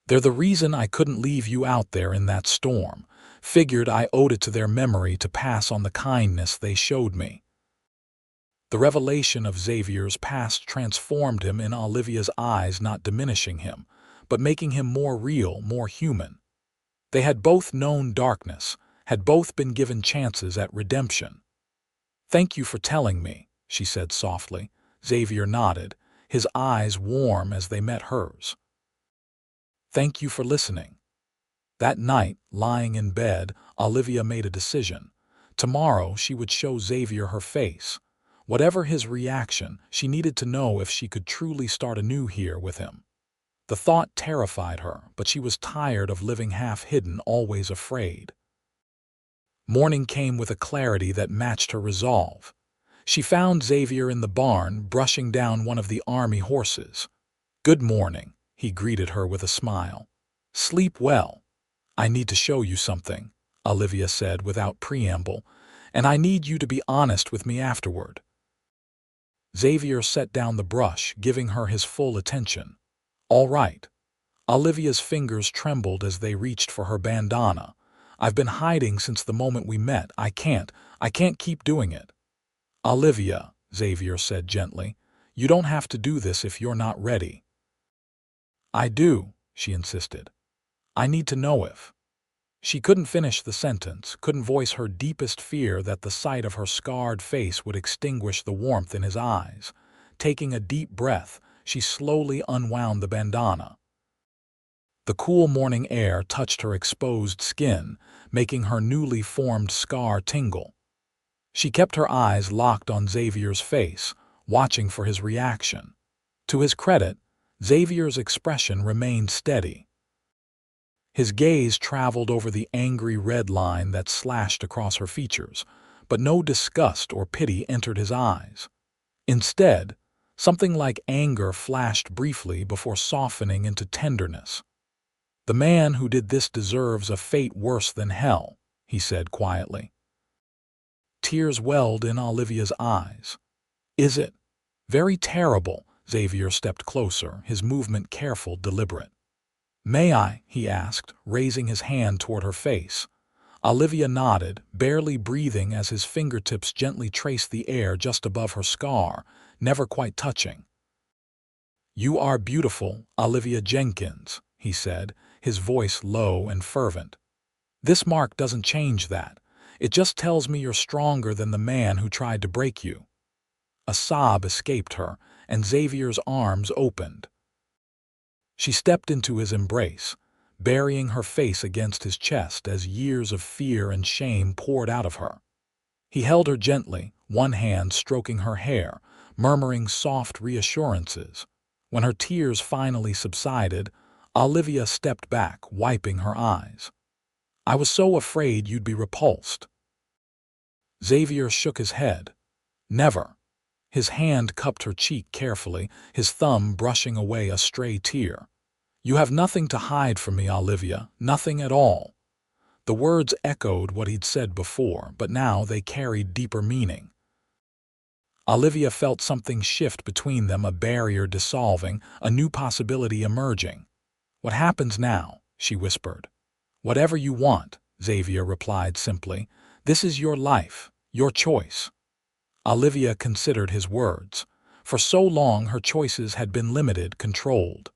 "They're the reason I couldn't leave you out there in that storm. Figured I owed it to their memory to pass on the kindness they showed me." The revelation of Xavier's past transformed him in Olivia's eyes, not diminishing him, but making him more real, more human. They had both known darkness, had both been given chances at redemption. "Thank you for telling me," she said softly. Xavier nodded, his eyes warm as they met hers. "Thank you for listening." That night, lying in bed, Olivia made a decision. Tomorrow she would show Xavier her face. Whatever his reaction, she needed to know if she could truly start anew here with him. The thought terrified her, but she was tired of living half-hidden, always afraid. Morning came with a clarity that matched her resolve. She found Xavier in the barn, brushing down one of the army horses. "Good morning," he greeted her with a smile. "Sleep well." "I need to show you something," Olivia said without preamble, "and I need you to be honest with me afterward." Xavier set down the brush, giving her his full attention. "All right." Olivia's fingers trembled as they reached for her bandana. "I've been hiding since the moment we met. I can't keep doing it." "Olivia," Xavier said gently, "you don't have to do this if you're not ready." "I do," she insisted. "I need to know if—" She couldn't finish the sentence, couldn't voice her deepest fear that the sight of her scarred face would extinguish the warmth in his eyes. Taking a deep breath, she slowly unwound the bandana. The cool morning air touched her exposed skin, making her newly formed scar tingle. She kept her eyes locked on Xavier's face, watching for his reaction. To his credit, Xavier's expression remained steady. His gaze traveled over the angry red line that slashed across her features, but no disgust or pity entered his eyes. Instead, something like anger flashed briefly before softening into tenderness. "The man who did this deserves a fate worse than hell," he said quietly. Tears welled in Olivia's eyes. "Is it?" "Very terrible." Xavier stepped closer, his movement careful, deliberate. "May I?" he asked, raising his hand toward her face. Olivia nodded, barely breathing as his fingertips gently traced the air just above her scar, never quite touching. "You are beautiful, Olivia Jenkins," he said, his voice low and fervent. "This mark doesn't change that. It just tells me you're stronger than the man who tried to break you." A sob escaped her, and Xavier's arms opened. She stepped into his embrace, burying her face against his chest as years of fear and shame poured out of her. He held her gently, one hand stroking her hair, murmuring soft reassurances. When her tears finally subsided, Olivia stepped back, wiping her eyes. "I was so afraid you'd be repulsed." Xavier shook his head. "Never." His hand cupped her cheek carefully, his thumb brushing away a stray tear. "You have nothing to hide from me, Olivia, nothing at all." The words echoed what he'd said before, but now they carried deeper meaning. Olivia felt something shift between them, a barrier dissolving, a new possibility emerging. "What happens now?" she whispered. "Whatever you want," Xavier replied simply. "This is your life, your choice." Olivia considered his words. For so long her choices had been limited, controlled.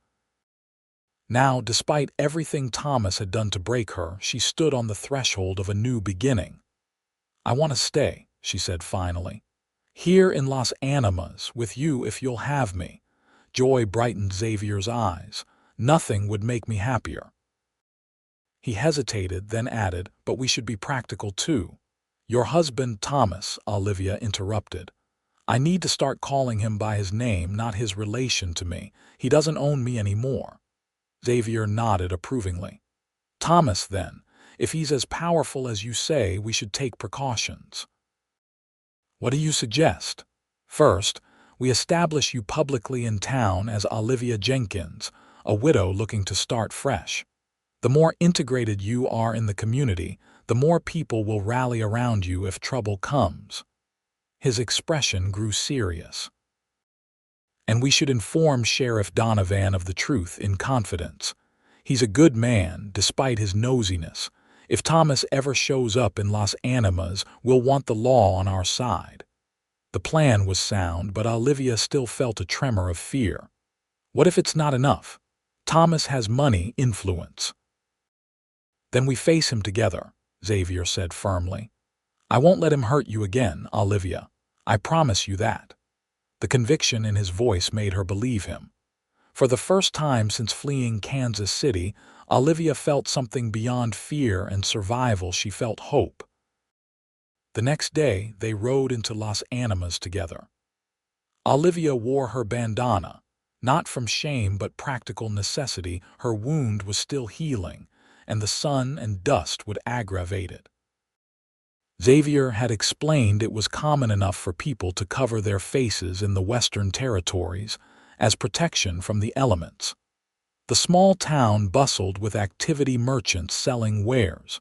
Now, despite everything Thomas had done to break her, she stood on the threshold of a new beginning. "I want to stay," she said finally. "Here in Las Animas, with you if you'll have me." Joy brightened Xavier's eyes. "Nothing would make me happier." He hesitated, then added, "But we should be practical too." "Your husband, Thomas," Olivia interrupted. "I need to start calling him by his name, not his relation to me. He doesn't own me anymore." Xavier nodded approvingly. "Thomas, then. If he's as powerful as you say, we should take precautions." "What do you suggest?" "First, we establish you publicly in town as Olivia Jenkins, a widow looking to start fresh. The more integrated you are in the community, the more people will rally around you if trouble comes." His expression grew serious. "And we should inform Sheriff Donovan of the truth in confidence. He's a good man, despite his nosiness. If Thomas ever shows up in Las Animas, we'll want the law on our side." The plan was sound, but Olivia still felt a tremor of fear. What if it's not enough? Thomas has money, influence. "Then we face him together," Xavier said firmly. "I won't let him hurt you again, Olivia. I promise you that." The conviction in his voice made her believe him. For the first time since fleeing Kansas City, Olivia felt something beyond fear and survival. She felt hope. The next day, they rode into Los Animas together. Olivia wore her bandana, not from shame but practical necessity. Her wound was still healing, and the sun and dust would aggravate it. Xavier had explained it was common enough for people to cover their faces in the Western Territories as protection from the elements. The small town bustled with activity, merchants selling wares,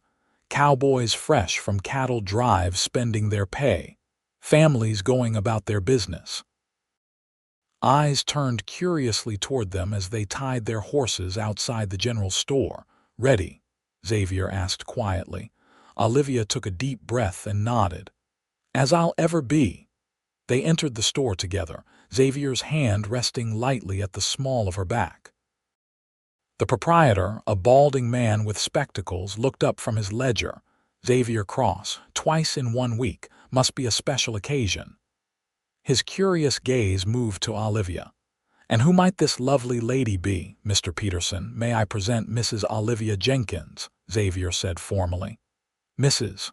cowboys fresh from cattle drives spending their pay, families going about their business. Eyes turned curiously toward them as they tied their horses outside the general store. "Ready?" Xavier asked quietly. Olivia took a deep breath and nodded. "As I'll ever be." They entered the store together, Xavier's hand resting lightly at the small of her back. The proprietor, a balding man with spectacles, looked up from his ledger. "Xavier Cross, twice in 1 week, must be a special occasion." His curious gaze moved to Olivia. "And who might this lovely lady be, Mr. Peterson? May I present Mrs. Olivia Jenkins," Xavier said formally. "Mrs.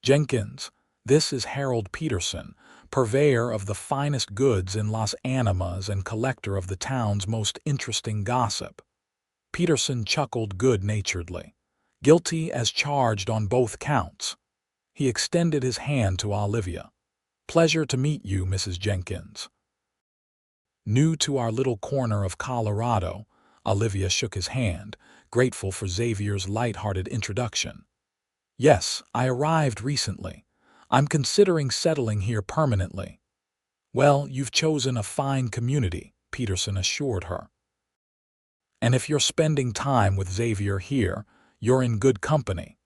Jenkins, this is Harold Peterson, purveyor of the finest goods in Los Animas and collector of the town's most interesting gossip." Peterson chuckled good-naturedly. "Guilty as charged on both counts." He extended his hand to Olivia. "Pleasure to meet you, Mrs. Jenkins." New to our little corner of Colorado, Olivia shook his hand, grateful for Xavier's light-hearted introduction. "Yes, I arrived recently. I'm considering settling here permanently." "Well, you've chosen a fine community," Peterson assured her. "And if you're spending time with Xavier here, you're in good company.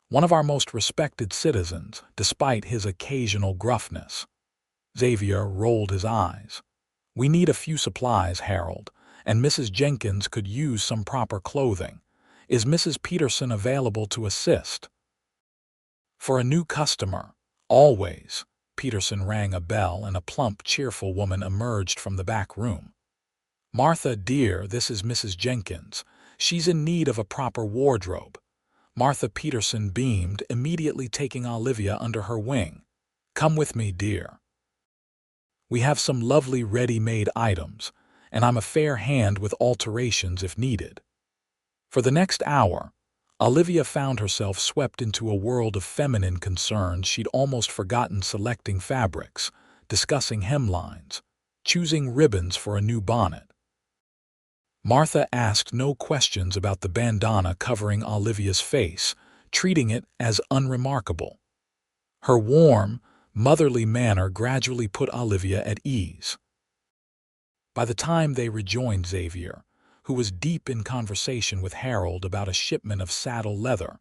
One of our most respected citizens, despite his occasional gruffness." Xavier rolled his eyes. "We need a few supplies, Harold, and Mrs. Jenkins could use some proper clothing. Is Mrs. Peterson available to assist?" "For a new customer, always." Peterson rang a bell and a plump, cheerful woman emerged from the back room. "Martha, dear, this is Mrs. Jenkins. She's in need of a proper wardrobe." Martha Peterson beamed, immediately taking Olivia under her wing. "Come with me, dear. We have some lovely ready-made items, and I'm a fair hand with alterations if needed." For the next hour, Olivia found herself swept into a world of feminine concerns. She'd almost forgotten selecting fabrics, discussing hemlines, choosing ribbons for a new bonnet. Martha asked no questions about the bandana covering Olivia's face, treating it as unremarkable. Her warm, motherly manner gradually put Olivia at ease. By the time they rejoined Xavier, who was deep in conversation with Harold about a shipment of saddle leather,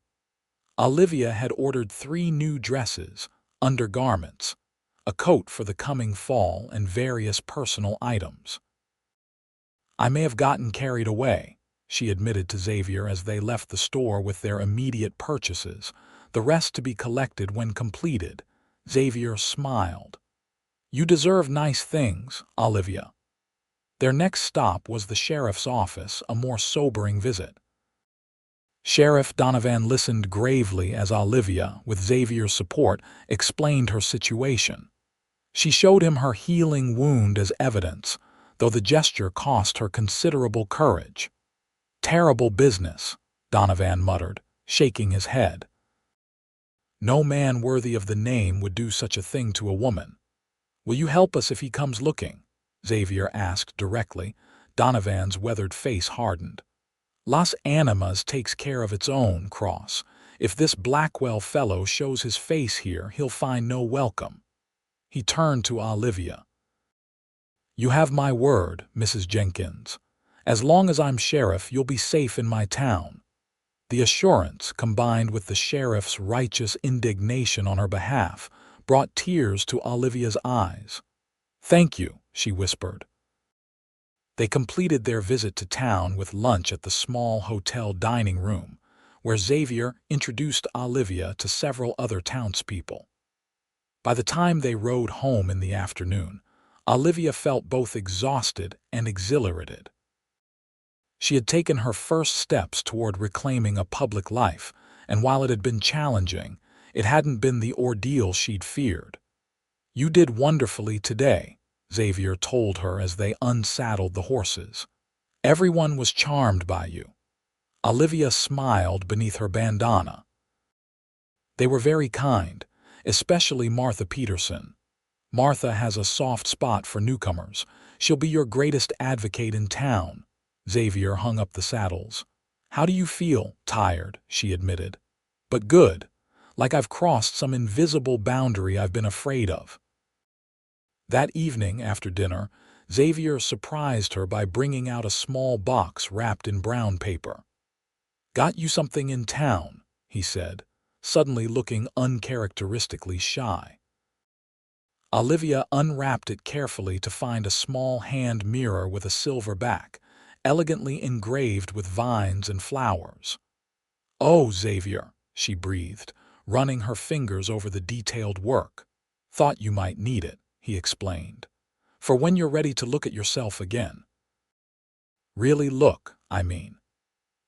Olivia had ordered 3 new dresses, undergarments, a coat for the coming fall, and various personal items. "I may have gotten carried away," she admitted to Xavier as they left the store with their immediate purchases, the rest to be collected when completed. Xavier smiled. "You deserve nice things, Olivia." Their next stop was the sheriff's office, a more sobering visit. Sheriff Donovan listened gravely as Olivia, with Xavier's support, explained her situation. She showed him her healing wound as evidence, though the gesture cost her considerable courage. "Terrible business," Donovan muttered, shaking his head. "No man worthy of the name would do such a thing to a woman." "Will you help us if he comes looking?" Xavier asked directly. Donovan's weathered face hardened. "Los Animas takes care of its own, Cross. If this Blackwell fellow shows his face here, he'll find no welcome." He turned to Olivia. "You have my word, Mrs. Jenkins. As long as I'm sheriff, you'll be safe in my town." The assurance, combined with the sheriff's righteous indignation on her behalf, brought tears to Olivia's eyes. "Thank you," she whispered. They completed their visit to town with lunch at the small hotel dining room, where Xavier introduced Olivia to several other townspeople. By the time they rode home in the afternoon, Olivia felt both exhausted and exhilarated. She had taken her first steps toward reclaiming a public life, and while it had been challenging, it hadn't been the ordeal she'd feared. "You did wonderfully today," Xavier told her as they unsaddled the horses. "Everyone was charmed by you." Olivia smiled beneath her bandana. "They were very kind, especially Martha Peterson. Martha has a soft spot for newcomers. She'll be your greatest advocate in town." Xavier hung up the saddles. "How do you feel?" "Tired," she admitted. "But good, like I've crossed some invisible boundary I've been afraid of." That evening, after dinner, Xavier surprised her by bringing out a small box wrapped in brown paper. "Got you something in town," he said, suddenly looking uncharacteristically shy. Olivia unwrapped it carefully to find a small hand mirror with a silver back, elegantly engraved with vines and flowers. "Oh, Xavier," she breathed, running her fingers over the detailed work. "Thought you might need it," he explained, "for when you're ready to look at yourself again." "Really look, I mean."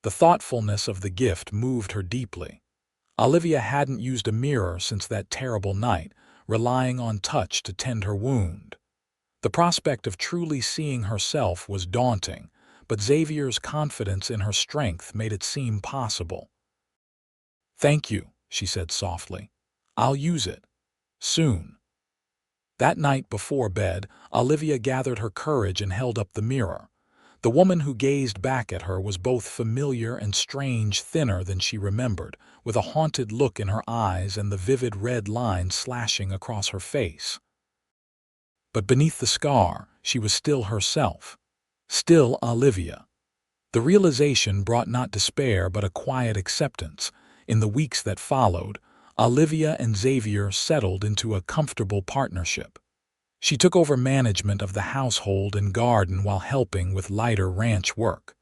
The thoughtfulness of the gift moved her deeply. Olivia hadn't used a mirror since that terrible night, relying on touch to tend her wound. The prospect of truly seeing herself was daunting, but Xavier's confidence in her strength made it seem possible. "Thank you," she said softly. "I'll use it. Soon." That night before bed, Olivia gathered her courage and held up the mirror. The woman who gazed back at her was both familiar and strange, thinner than she remembered, with a haunted look in her eyes and the vivid red lines slashing across her face. But beneath the scar, she was still herself. Still Olivia. The realization brought not despair but a quiet acceptance. In the weeks that followed, Olivia and Xavier settled into a comfortable partnership. She took over management of the household and garden while helping with lighter ranch work.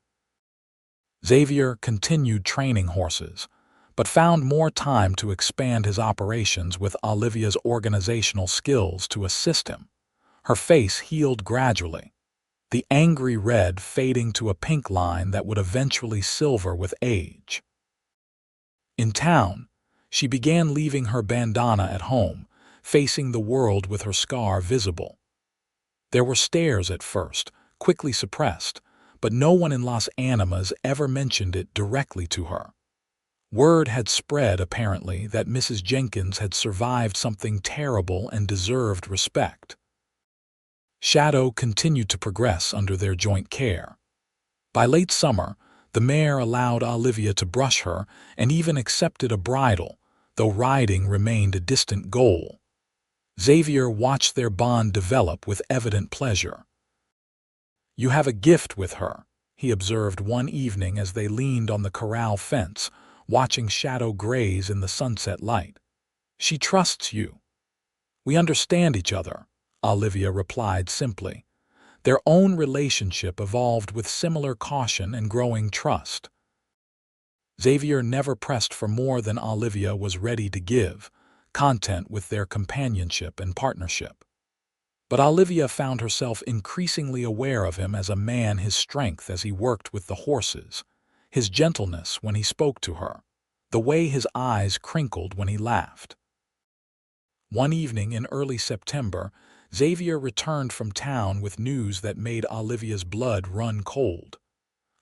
Xavier continued training horses, but found more time to expand his operations with Olivia's organizational skills to assist him. Her face healed gradually, the angry red fading to a pink line that would eventually silver with age. In town, she began leaving her bandana at home, facing the world with her scar visible. There were stares at first, quickly suppressed, but no one in Las Animas ever mentioned it directly to her. Word had spread, apparently, that Mrs. Jenkins had survived something terrible and deserved respect. Shadow continued to progress under their joint care. By late summer, the mare allowed Olivia to brush her and even accepted a bridle, though riding remained a distant goal. Xavier watched their bond develop with evident pleasure. "You have a gift with her," he observed one evening as they leaned on the corral fence, watching Shadow graze in the sunset light. "She trusts you." "We understand each other," Olivia replied simply. Their own relationship evolved with similar caution and growing trust. Xavier never pressed for more than Olivia was ready to give, content with their companionship and partnership. But Olivia found herself increasingly aware of him as a man, his strength as he worked with the horses, his gentleness when he spoke to her, the way his eyes crinkled when he laughed. One evening in early September, Xavier returned from town with news that made Olivia's blood run cold.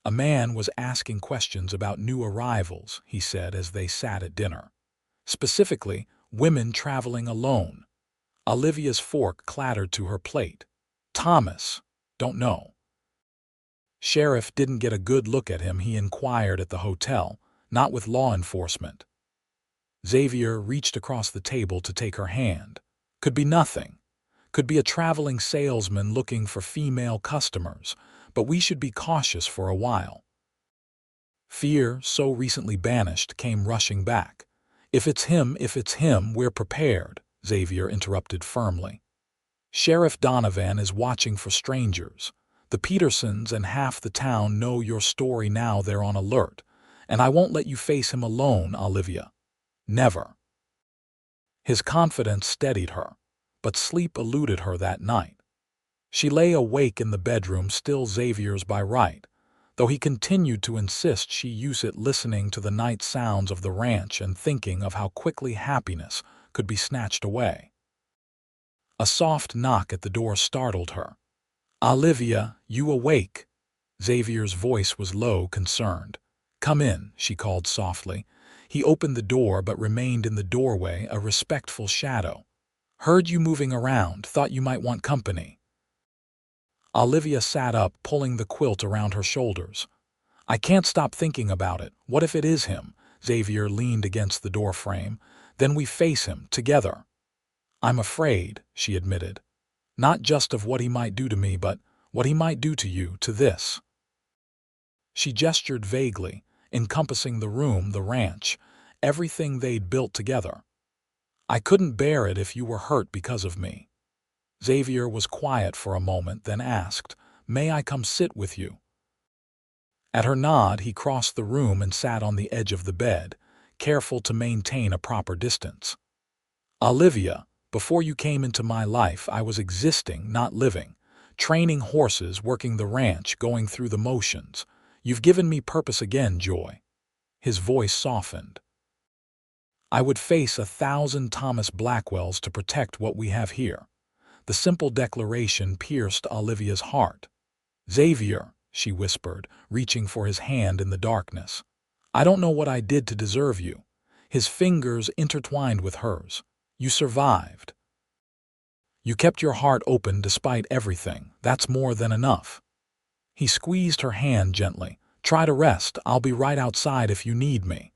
A man was asking questions about new arrivals, he said as they sat at dinner. Specifically, women traveling alone. Olivia's fork clattered to her plate. "Thomas, don't know." "Sheriff didn't get a good look at him," he inquired at the hotel, "not with law enforcement." Xavier reached across the table to take her hand. "Could be nothing. Could be a traveling salesman looking for female customers, but we should be cautious for a while." Fear, so recently banished, came rushing back. If it's him, we're prepared," Xavier interrupted firmly. "Sheriff Donovan is watching for strangers. The Petersons and half the town know your story now. They're on alert. And I won't let you face him alone, Olivia. Never." His confidence steadied her, but sleep eluded her that night. She lay awake in the bedroom, still Xavier's by right, though he continued to insist she use it, listening to the night sounds of the ranch and thinking of how quickly happiness could be snatched away. A soft knock at the door startled her. "Olivia, you awake?" Xavier's voice was low, concerned. "Come in," she called softly. He opened the door but remained in the doorway, a respectful shadow. "Heard you moving around, thought you might want company." Olivia sat up, pulling the quilt around her shoulders. "I can't stop thinking about it. What if it is him?" Xavier leaned against the doorframe. "Then we face him, together." "I'm afraid," she admitted. "Not just of what he might do to me, but what he might do to you, to this." She gestured vaguely, encompassing the room, the ranch, everything they'd built together. "I couldn't bear it if you were hurt because of me." Xavier was quiet for a moment, then asked, "May I come sit with you?" At her nod, he crossed the room and sat on the edge of the bed, careful to maintain a proper distance. "Olivia, before you came into my life, I was existing, not living. Training horses, working the ranch, going through the motions. You've given me purpose again, Joy." His voice softened. "I would face 1,000 Thomas Blackwells to protect what we have here." The simple declaration pierced Olivia's heart. "Xavier," she whispered, reaching for his hand in the darkness. "I don't know what I did to deserve you." His fingers intertwined with hers. "You survived. You kept your heart open despite everything. That's more than enough." He squeezed her hand gently. "Try to rest. I'll be right outside if you need me."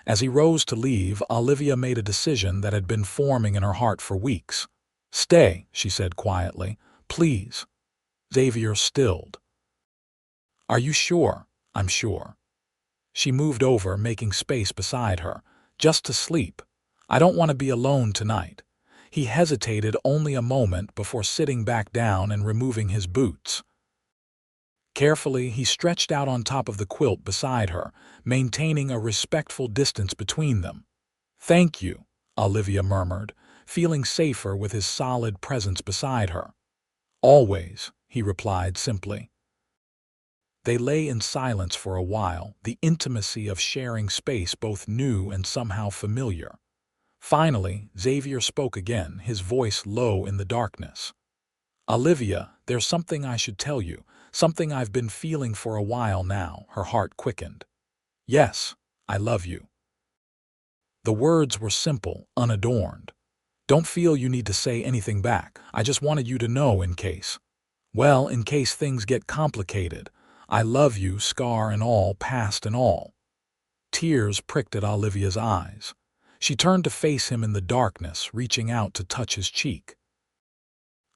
As he rose to leave, Olivia made a decision that had been forming in her heart for weeks. "Stay," she said quietly. "Please." Xavier stilled. "Are you sure?" "I'm sure." She moved over, making space beside her. "Just to sleep. I don't want to be alone tonight." He hesitated only a moment before sitting back down and removing his boots. Carefully, he stretched out on top of the quilt beside her, maintaining a respectful distance between them. "Thank you," Olivia murmured, feeling safer with his solid presence beside her. "Always," he replied simply. They lay in silence for a while, the intimacy of sharing space both new and somehow familiar. Finally, Xavier spoke again, his voice low in the darkness. "Olivia, there's something I should tell you, something I've been feeling for a while now." Her heart quickened. "Yes, I love you." The words were simple, unadorned. "Don't feel you need to say anything back. I just wanted you to know in case. Well, in case things get complicated. I love you, scar and all, past and all." Tears pricked at Olivia's eyes. She turned to face him in the darkness, reaching out to touch his cheek.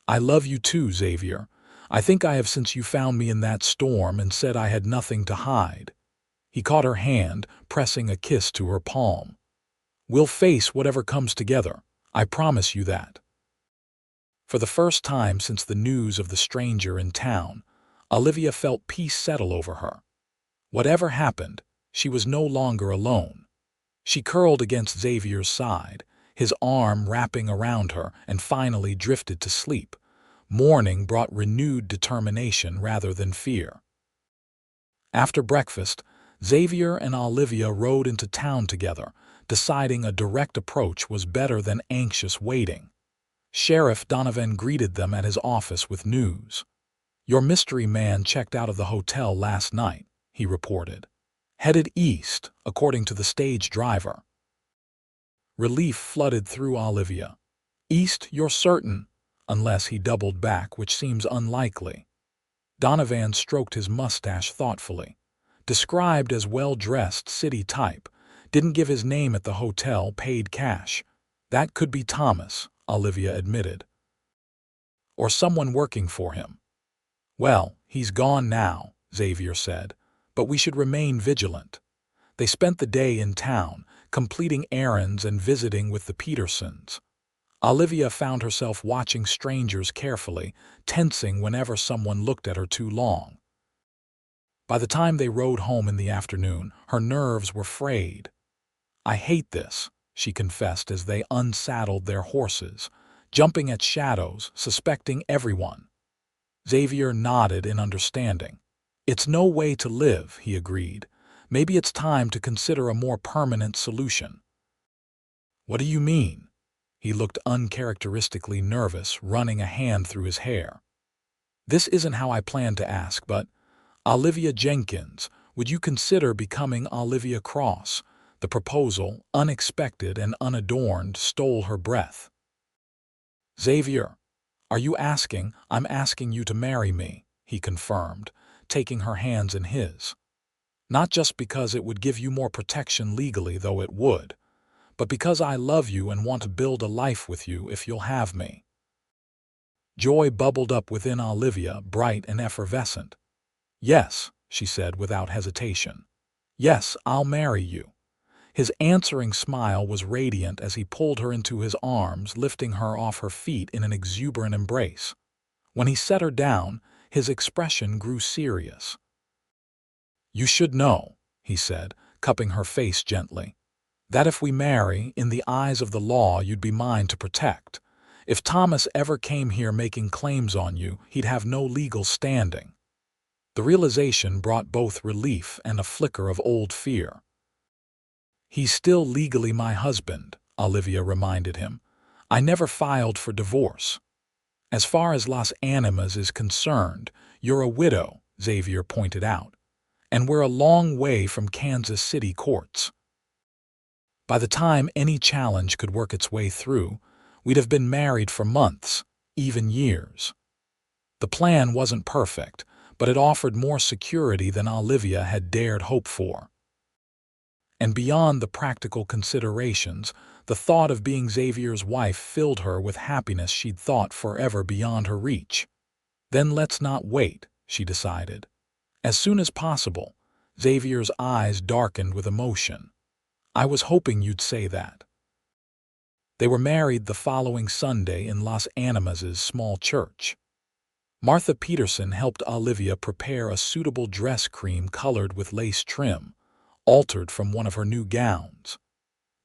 "I love you too, Xavier. I think I have since you found me in that storm and said I had nothing to hide." He caught her hand, pressing a kiss to her palm. "We'll face whatever comes together. I promise you that." For the first time since the news of the stranger in town, Olivia felt peace settle over her. Whatever happened, she was no longer alone. She curled against Xavier's side, his arm wrapping around her, and finally drifted to sleep. Morning brought renewed determination rather than fear. After breakfast, Xavier and Olivia rode into town together, deciding a direct approach was better than anxious waiting. Sheriff Donovan greeted them at his office with news. "Your mystery man checked out of the hotel last night," he reported. "Headed east, according to the stage driver." Relief flooded through Olivia. "East, you're certain?" "Unless he doubled back, which seems unlikely." Donovan stroked his mustache thoughtfully. "Described as well-dressed city type. Didn't give his name at the hotel, paid cash." "That could be Thomas," Olivia admitted. "Or someone working for him." "Well, he's gone now," Xavier said, "but we should remain vigilant." They spent the day in town, completing errands and visiting with the Petersons. Olivia found herself watching strangers carefully, tensing whenever someone looked at her too long. By the time they rode home in the afternoon, her nerves were frayed. "I hate this," she confessed as they unsaddled their horses, jumping at shadows, suspecting everyone. Xavier nodded in understanding. It's no way to live, he agreed. Maybe it's time to consider a more permanent solution. What do you mean? He looked uncharacteristically nervous, running a hand through his hair. This isn't how I planned to ask, but Olivia Jenkins, would you consider becoming Olivia Cross? The proposal, unexpected and unadorned, stole her breath. Xavier, are you asking? I'm asking you to marry me, he confirmed, taking her hands in his. Not just because it would give you more protection legally, though it would, but because I love you and want to build a life with you if you'll have me. Joy bubbled up within Olivia, bright and effervescent. Yes, she said without hesitation. Yes, I'll marry you. His answering smile was radiant as he pulled her into his arms, lifting her off her feet in an exuberant embrace. When he set her down, his expression grew serious. You should know, he said, cupping her face gently, that if we marry, in the eyes of the law, you'd be mine to protect. If Thomas ever came here making claims on you, he'd have no legal standing. The realization brought both relief and a flicker of old fear. He's still legally my husband, Olivia reminded him. I never filed for divorce. As far as Las Animas is concerned, you're a widow, Xavier pointed out, and we're a long way from Kansas City courts. By the time any challenge could work its way through, we'd have been married for months, even years. The plan wasn't perfect, but it offered more security than Olivia had dared hope for. And beyond the practical considerations, the thought of being Xavier's wife filled her with happiness she'd thought forever beyond her reach. Then let's not wait, she decided. As soon as possible. Xavier's eyes darkened with emotion. I was hoping you'd say that. They were married the following Sunday in Las Animas' small church. Martha Peterson helped Olivia prepare a suitable dress cream colored with lace trim, altered from one of her new gowns.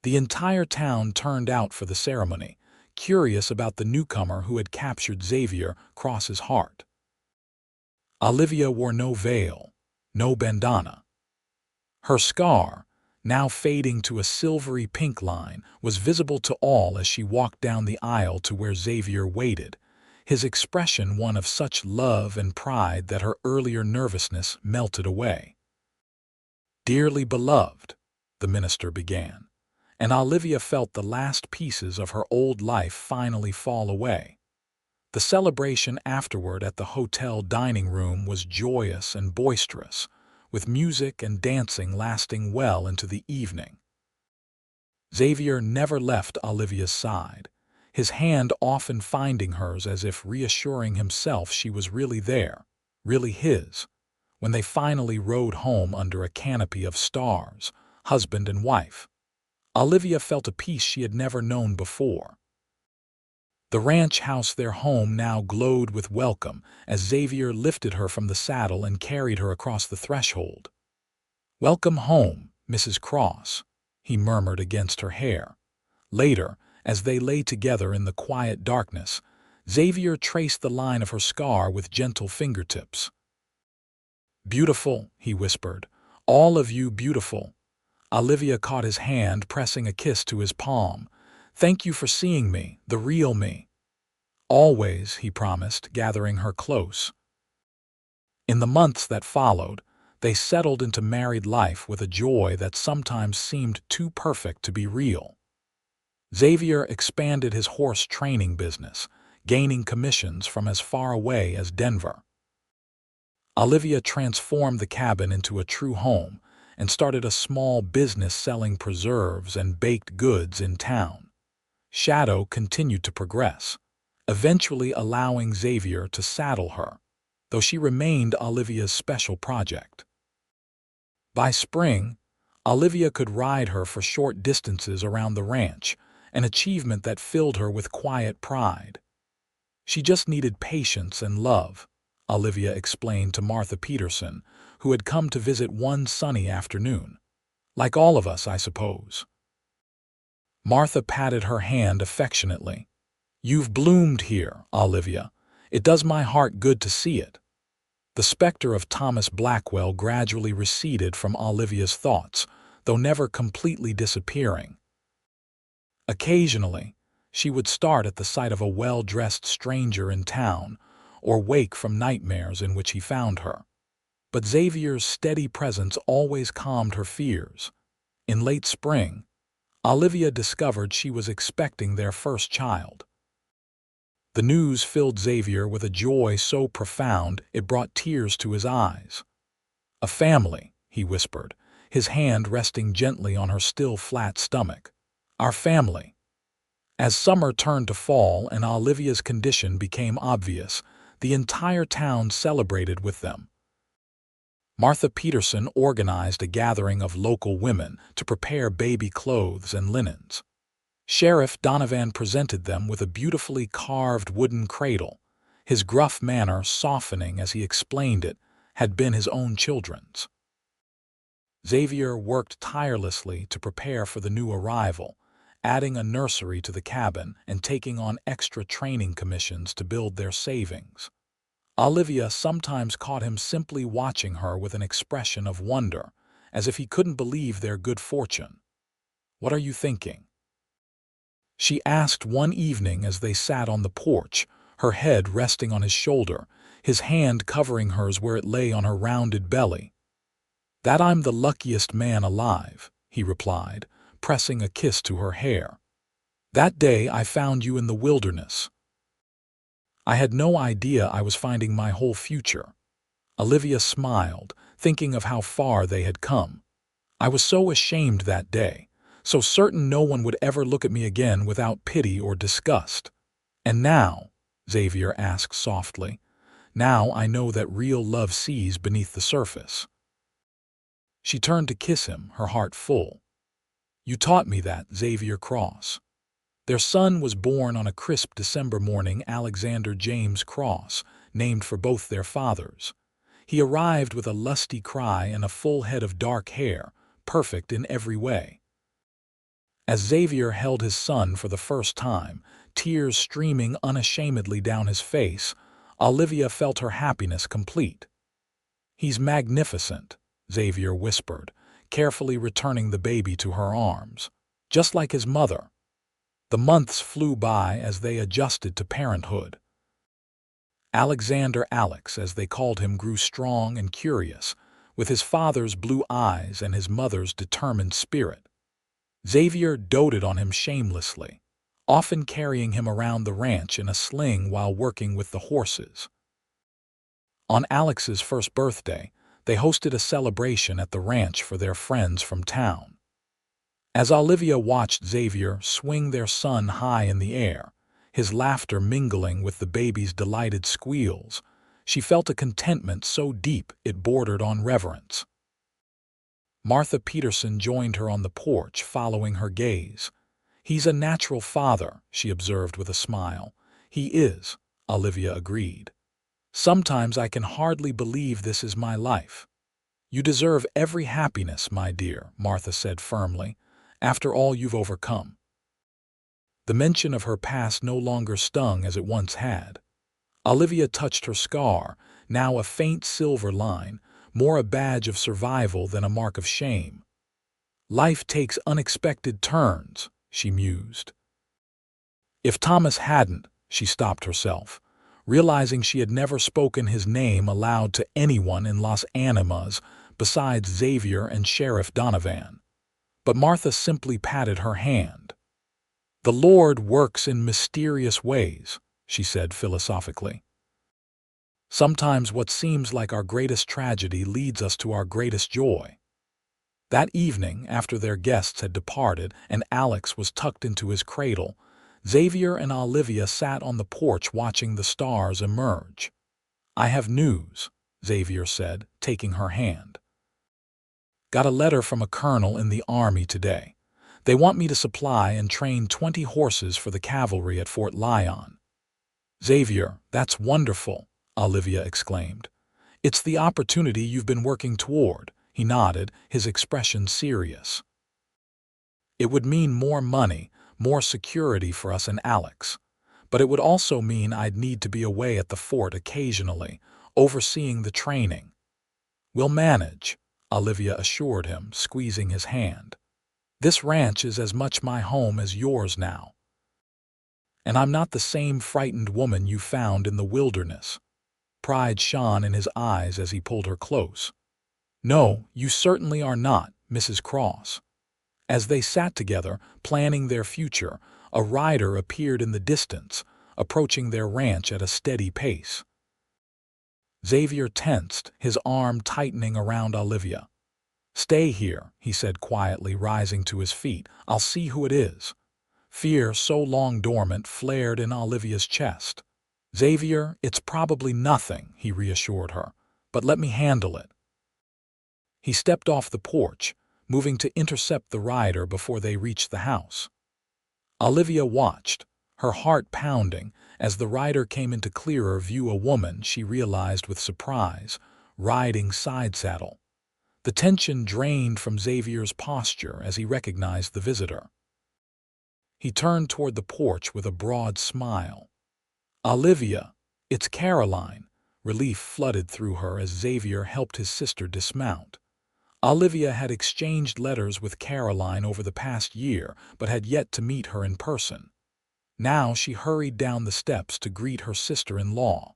The entire town turned out for the ceremony, curious about the newcomer who had captured Xavier Cross's heart. Olivia wore no veil, no bandana. Her scar, now fading to a silvery pink line, was visible to all as she walked down the aisle to where Xavier waited, his expression one of such love and pride that her earlier nervousness melted away. Dearly beloved, the minister began, and Olivia felt the last pieces of her old life finally fall away. The celebration afterward at the hotel dining room was joyous and boisterous, with music and dancing lasting well into the evening. Xavier never left Olivia's side, his hand often finding hers as if reassuring himself she was really there, really his. When they finally rode home under a canopy of stars, husband and wife, Olivia felt a peace she had never known before. The ranch house, their home, now glowed with welcome as Xavier lifted her from the saddle and carried her across the threshold. "Welcome home, Mrs. Cross," he murmured against her hair. Later, as they lay together in the quiet darkness, Xavier traced the line of her scar with gentle fingertips. "Beautiful," he whispered. "All of you beautiful." Olivia caught his hand, pressing a kiss to his palm. "Thank you for seeing me, the real me." "Always," he promised, gathering her close. In the months that followed, they settled into married life with a joy that sometimes seemed too perfect to be real. Xavier expanded his horse training business, gaining commissions from as far away as Denver. Olivia transformed the cabin into a true home and started a small business selling preserves and baked goods in town. Shadow continued to progress, eventually allowing Xavier to saddle her, though she remained Olivia's special project. By spring, Olivia could ride her for short distances around the ranch, an achievement that filled her with quiet pride. She just needed patience and love, Olivia explained to Martha Peterson, who had come to visit one sunny afternoon. "Like all of us, I suppose." Martha patted her hand affectionately. "You've bloomed here, Olivia. It does my heart good to see it." The specter of Thomas Blackwell gradually receded from Olivia's thoughts, though never completely disappearing. Occasionally, she would start at the sight of a well-dressed stranger in town, or wake from nightmares in which he found her. But Xavier's steady presence always calmed her fears. In late spring, Olivia discovered she was expecting their first child. The news filled Xavier with a joy so profound it brought tears to his eyes. "A family," he whispered, his hand resting gently on her still flat stomach. "Our family." As summer turned to fall and Olivia's condition became obvious, the entire town celebrated with them. Martha Peterson organized a gathering of local women to prepare baby clothes and linens. Sheriff Donovan presented them with a beautifully carved wooden cradle. His gruff manner softening as he explained it had been his own children's. Xavier worked tirelessly to prepare for the new arrival, adding a nursery to the cabin and taking on extra training commissions to build their savings. Olivia sometimes caught him simply watching her with an expression of wonder, as if he couldn't believe their good fortune. "What are you thinking?" she asked one evening as they sat on the porch, her head resting on his shoulder, his hand covering hers where it lay on her rounded belly. "That I'm the luckiest man alive," he replied, pressing a kiss to her hair. "That day I found you in the wilderness. I had no idea I was finding my whole future." Olivia smiled, thinking of how far they had come. "I was so ashamed that day, so certain no one would ever look at me again without pity or disgust. And now," Xavier asked softly, "now I know that real love sees beneath the surface." She turned to kiss him, her heart full. "You taught me that, Xavier Cross." Their son was born on a crisp December morning, Alexander James Cross, named for both their fathers. He arrived with a lusty cry and a full head of dark hair, perfect in every way. As Xavier held his son for the first time, tears streaming unashamedly down his face, Olivia felt her happiness complete. "He's magnificent," Xavier whispered, carefully returning the baby to her arms. "Just like his mother." The months flew by as they adjusted to parenthood. Alexander Alex, as they called him, grew strong and curious, with his father's blue eyes and his mother's determined spirit. Xavier doted on him shamelessly, often carrying him around the ranch in a sling while working with the horses. On Alex's first birthday, they hosted a celebration at the ranch for their friends from town. As Olivia watched Xavier swing their son high in the air, his laughter mingling with the baby's delighted squeals, she felt a contentment so deep it bordered on reverence. Martha Peterson joined her on the porch, following her gaze. "He's a natural father," she observed with a smile. "He is," Olivia agreed. "Sometimes I can hardly believe this is my life." "You deserve every happiness, my dear," Martha said firmly, "after all you've overcome." The mention of her past no longer stung as it once had. Olivia touched her scar, now a faint silver line, more a badge of survival than a mark of shame. "Life takes unexpected turns," she mused. If Thomas hadn't, she stopped herself, realizing she had never spoken his name aloud to anyone in Las Animas besides Xavier and Sheriff Donovan. But Martha simply patted her hand. "The Lord works in mysterious ways," she said philosophically. "Sometimes what seems like our greatest tragedy leads us to our greatest joy." That evening, after their guests had departed and Alex was tucked into his cradle, Xavier and Olivia sat on the porch watching the stars emerge. "I have news," Xavier said, taking her hand. "Got a letter from a colonel in the army today. They want me to supply and train 20 horses for the cavalry at Fort Lyon." "Xavier, that's wonderful," Olivia exclaimed. "It's the opportunity you've been working toward." He nodded, his expression serious. "It would mean more money, more security for us and Alex. but it would also mean I'd need to be away at the fort occasionally, overseeing the training. We'll manage, Olivia assured him, squeezing his hand. This ranch is as much my home as yours now. And I'm not the same frightened woman you found in the wilderness. Pride shone in his eyes as he pulled her close. No, you certainly are not, Mrs. Cross. As they sat together, planning their future, a rider appeared in the distance, approaching their ranch at a steady pace. Xavier tensed, his arm tightening around Olivia. "Stay here," he said quietly, rising to his feet. "I'll see who it is." Fear, so long dormant, flared in Olivia's chest. "Xavier, it's probably nothing," he reassured her, "but let me handle it." He stepped off the porch, moving to intercept the rider before they reached the house. Olivia watched, her heart pounding, as the rider came into clearer view, a woman, she realized with surprise, riding side saddle. The tension drained from Xavier's posture as he recognized the visitor. He turned toward the porch with a broad smile. "Olivia, it's Caroline." Relief flooded through her as Xavier helped his sister dismount. Olivia had exchanged letters with Caroline over the past year, but had yet to meet her in person. Now she hurried down the steps to greet her sister-in-law.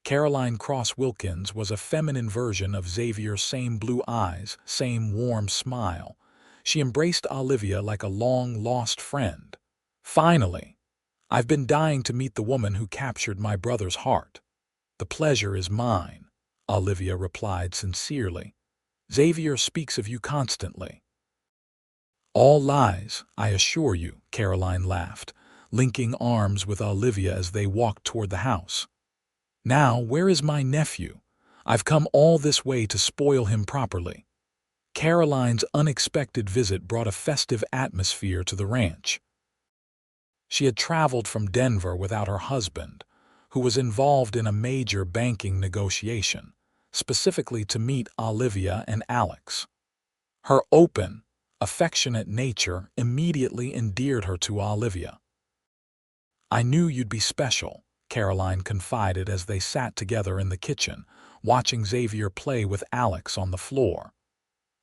Caroline Cross Wilkins was a feminine version of Xavier's, same blue eyes, same warm smile. She embraced Olivia like a long-lost friend. "Finally! I've been dying to meet the woman who captured my brother's heart." "The pleasure is mine," Olivia replied sincerely. "Xavier speaks of you constantly." "All lies, I assure you," Caroline laughed, linking arms with Olivia as they walked toward the house. "Now, where is my nephew? I've come all this way to spoil him properly." Caroline's unexpected visit brought a festive atmosphere to the ranch. She had traveled from Denver without her husband, who was involved in a major banking negotiation, specifically to meet Olivia and Alex. Her open, affectionate nature immediately endeared her to Olivia. "I knew you'd be special," Caroline confided as they sat together in the kitchen, watching Xavier play with Alex on the floor.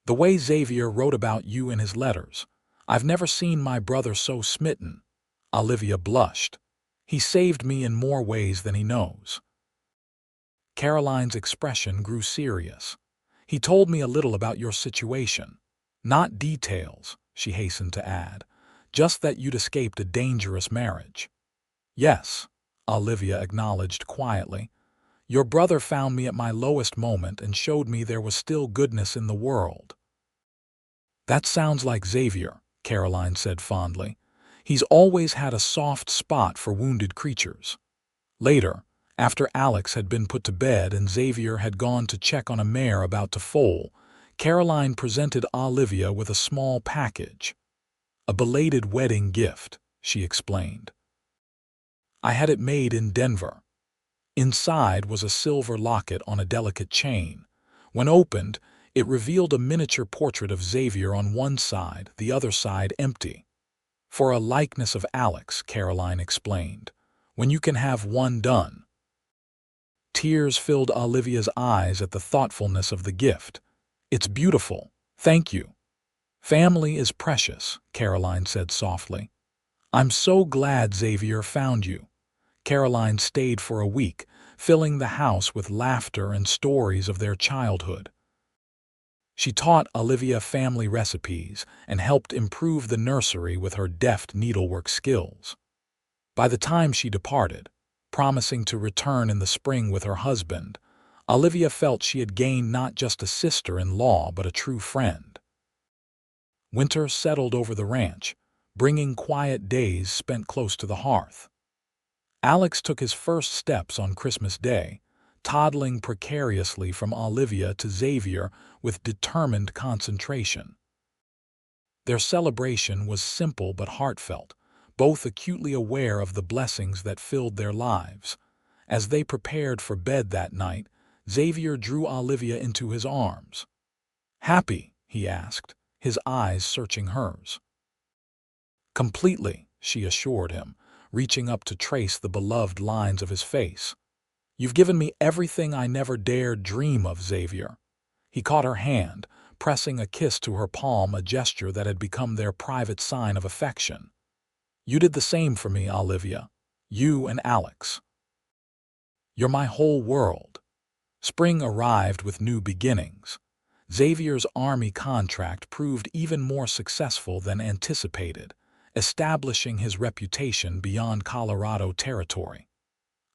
"The way Xavier wrote about you in his letters, I've never seen my brother so smitten." Olivia blushed. "He saved me in more ways than he knows." Caroline's expression grew serious. "He told me a little about your situation. Not details," she hastened to add, "just that you'd escaped a dangerous marriage." "Yes," Olivia acknowledged quietly. "Your brother found me at my lowest moment and showed me there was still goodness in the world." "That sounds like Xavier," Caroline said fondly. "He's always had a soft spot for wounded creatures." Later, after Alex had been put to bed and Xavier had gone to check on a mare about to foal, Caroline presented Olivia with a small package. "A belated wedding gift," she explained. "I had it made in Denver." Inside was a silver locket on a delicate chain. When opened, it revealed a miniature portrait of Xavier on one side, the other side empty. "For a likeness of Alex," Caroline explained, "when you can have one done." Tears filled Olivia's eyes at the thoughtfulness of the gift. "It's beautiful, thank you." "Family is precious," Caroline said softly. "I'm so glad Xavier found you." Caroline stayed for a week, filling the house with laughter and stories of their childhood. She taught Olivia family recipes and helped improve the nursery with her deft needlework skills. By the time she departed, promising to return in the spring with her husband, Olivia felt she had gained not just a sister-in-law but a true friend. Winter settled over the ranch, bringing quiet days spent close to the hearth. Alex took his first steps on Christmas Day, toddling precariously from Olivia to Xavier with determined concentration. Their celebration was simple but heartfelt, both acutely aware of the blessings that filled their lives. As they prepared for bed that night, Xavier drew Olivia into his arms. "Happy?" he asked, his eyes searching hers. "Completely," she assured him, reaching up to trace the beloved lines of his face. "You've given me everything I never dared dream of, Xavier." He caught her hand, pressing a kiss to her palm, a gesture that had become their private sign of affection. "You did the same for me, Olivia. You and Alex. You're my whole world." Spring arrived with new beginnings. Xavier's Army contract proved even more successful than anticipated, establishing his reputation beyond Colorado territory.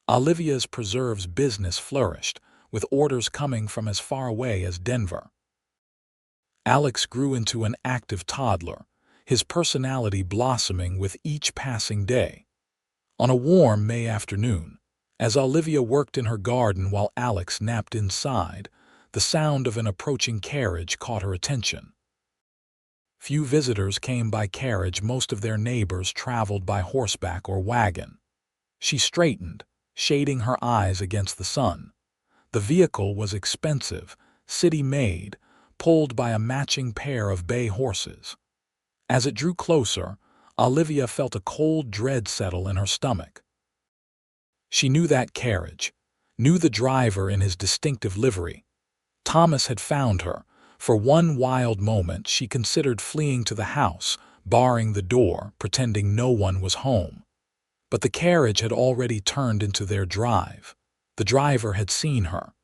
Olivia's preserves business flourished, with orders coming from as far away as Denver. Alex grew into an active toddler, his personality blossoming with each passing day. On a warm May afternoon, as Olivia worked in her garden while Alex napped inside, the sound of an approaching carriage caught her attention. Few visitors came by carriage, most of their neighbors traveled by horseback or wagon. She straightened, shading her eyes against the sun. The vehicle was expensive, city-made, pulled by a matching pair of bay horses. As it drew closer, Olivia felt a cold dread settle in her stomach. She knew that carriage, knew the driver in his distinctive livery. Thomas had found her. For one wild moment, she considered fleeing to the house, barring the door, pretending no one was home. But the carriage had already turned into their drive. The driver had seen her.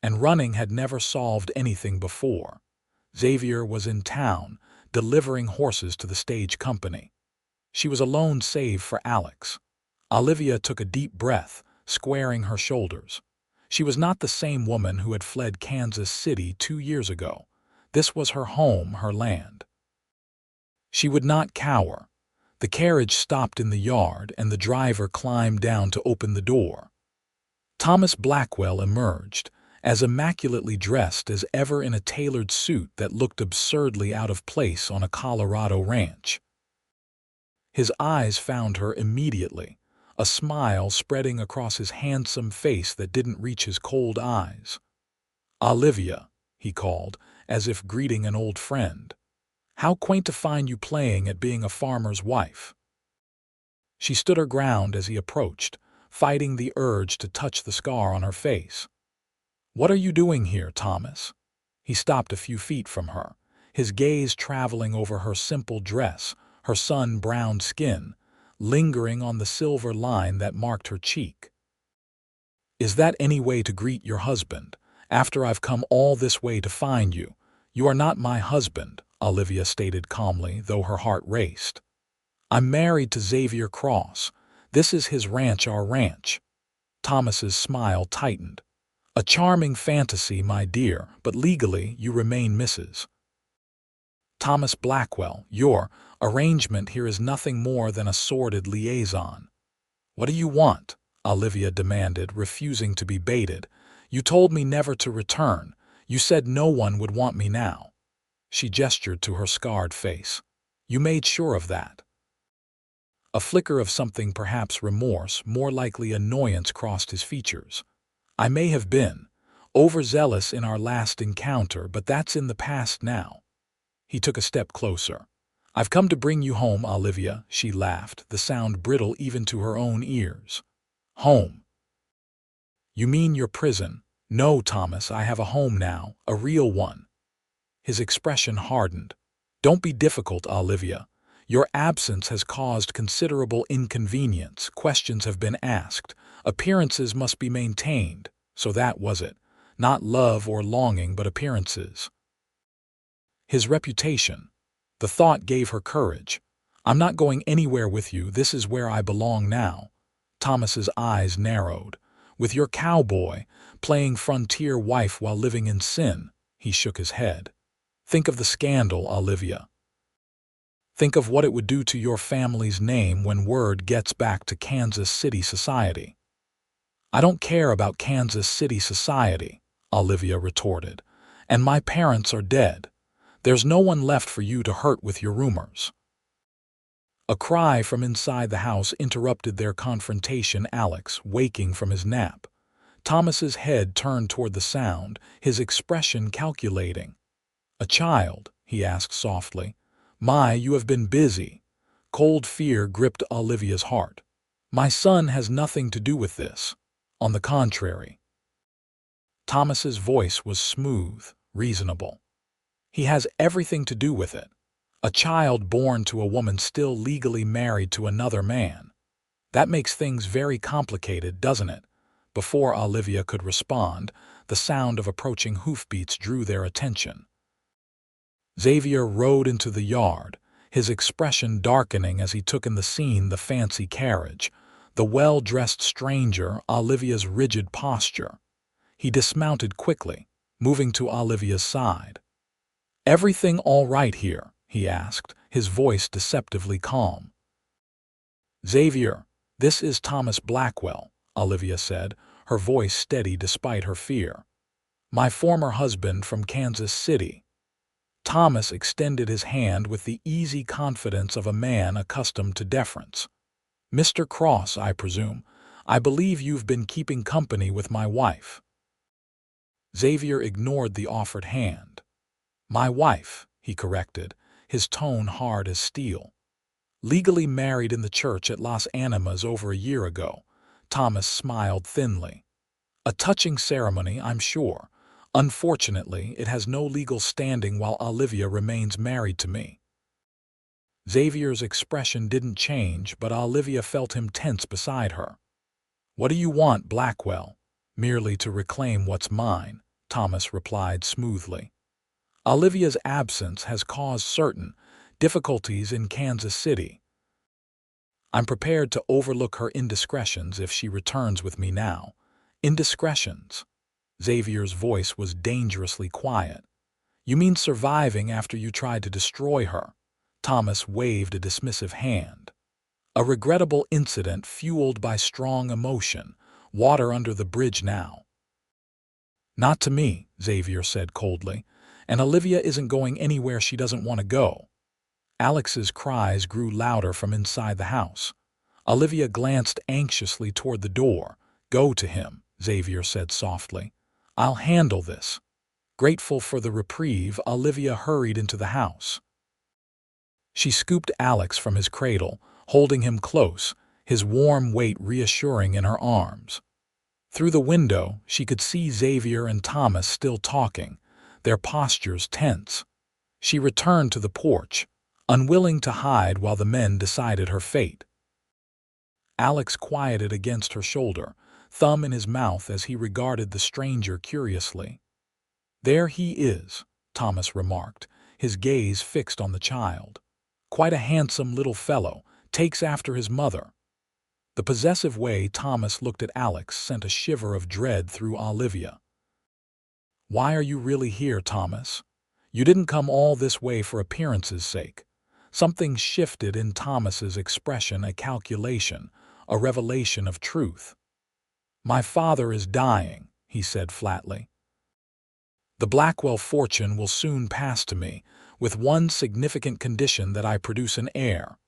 And running had never solved anything before. Xavier was in town, delivering horses to the stage company. She was alone save for Alex. Olivia took a deep breath, squaring her shoulders. She was not the same woman who had fled Kansas City 2 years ago. This was her home, her land. She would not cower. The carriage stopped in the yard, and the driver climbed down to open the door. Thomas Blackwell emerged, as immaculately dressed as ever in a tailored suit that looked absurdly out of place on a Colorado ranch. His eyes found her immediately, a smile spreading across his handsome face that didn't reach his cold eyes. "Olivia," he called, as if greeting an old friend. "How quaint to find you playing at being a farmer's wife." She stood her ground as he approached, fighting the urge to touch the scar on her face. "What are you doing here, Thomas?" He stopped a few feet from her, his gaze traveling over her simple dress, her sun-browned skin, lingering on the silver line that marked her cheek. "Is that any way to greet your husband, after I've come all this way to find you?" "You are not my husband," Olivia stated calmly, though her heart raced. "I'm married to Xavier Cross. This is his ranch, our ranch." Thomas's smile tightened. "A charming fantasy, my dear, but legally you remain Mrs. Thomas Blackwell. Your arrangement here is nothing more than a sordid liaison." "What do you want?" Olivia demanded, refusing to be baited. "You told me never to return. You said no one would want me now." She gestured to her scarred face. "You made sure of that." A flicker of something, perhaps remorse, more likely annoyance, crossed his features. "I may have been overzealous in our last encounter, but that's in the past now." He took a step closer. "I've come to bring you home, Olivia," she laughed, the sound brittle even to her own ears. "Home? You mean your prison?" "No, Thomas, I have a home now, a real one." His expression hardened. "Don't be difficult, Olivia. Your absence has caused considerable inconvenience. Questions have been asked. Appearances must be maintained. So that was it. Not love or longing, but appearances." His reputation. The thought gave her courage. "I'm not going anywhere with you. This is where I belong now." Thomas's eyes narrowed. "With your cowboy, playing frontier wife while living in sin." He shook his head. "Think of the scandal, Olivia. Think of what it would do to your family's name when word gets back to Kansas City society." "I don't care about Kansas City society," Olivia retorted. "And my parents are dead. There's no one left for you to hurt with your rumors." A cry from inside the house interrupted their confrontation. Alex, waking from his nap. Thomas's head turned toward the sound, his expression calculating. "A child?" he asked softly. "My, you have been busy." Cold fear gripped Olivia's heart. My son has nothing to do with this. On the contrary. Thomas's voice was smooth, reasonable. He has everything to do with it. A child born to a woman still legally married to another man. That makes things very complicated, doesn't it? Before Olivia could respond, the sound of approaching hoofbeats drew their attention. Xavier rode into the yard, his expression darkening as he took in the scene: the fancy carriage, the well-dressed stranger, Olivia's rigid posture. He dismounted quickly, moving to Olivia's side. "Everything all right here?" he asked, his voice deceptively calm. "Xavier, this is Thomas Blackwell," Olivia said, her voice steady despite her fear. "My former husband from Kansas City." Thomas extended his hand with the easy confidence of a man accustomed to deference. "Mr. Cross, I presume. I believe you've been keeping company with my wife." Xavier ignored the offered hand. "My wife," he corrected, his tone hard as steel. "Legally married in the church at Las Animas over a year ago." Thomas smiled thinly. "A touching ceremony, I'm sure. Unfortunately, it has no legal standing while Olivia remains married to me." Xavier's expression didn't change, but Olivia felt him tense beside her. "What do you want, Blackwell?" "Merely to reclaim what's mine," Thomas replied smoothly. "Olivia's absence has caused certain difficulties in Kansas City. I'm prepared to overlook her indiscretions if she returns with me now." "Indiscretions?" Xavier's voice was dangerously quiet. "You mean surviving after you tried to destroy her?" Thomas waved a dismissive hand. "A regrettable incident fueled by strong emotion. Water under the bridge now." "Not to me," Xavier said coldly, "and Olivia isn't going anywhere she doesn't want to go." Alex's cries grew louder from inside the house. Olivia glanced anxiously toward the door. "Go to him," Xavier said softly. "I'll handle this." Grateful for the reprieve, Olivia hurried into the house. She scooped Alex from his cradle, holding him close, his warm weight reassuring in her arms. Through the window, she could see Xavier and Thomas still talking, their postures tense. She returned to the porch, unwilling to hide while the men decided her fate. Alex quieted against her shoulder, thumb in his mouth as he regarded the stranger curiously. "There he is," Thomas remarked, his gaze fixed on the child. "Quite a handsome little fellow, takes after his mother." The possessive way Thomas looked at Alex sent a shiver of dread through Olivia. "Why are you really here, Thomas? You didn't come all this way for appearance's sake." Something shifted in Thomas's expression, a calculation, a revelation of truth. "My father is dying," he said flatly. "The Blackwell fortune will soon pass to me, with one significant condition: that I produce an heir."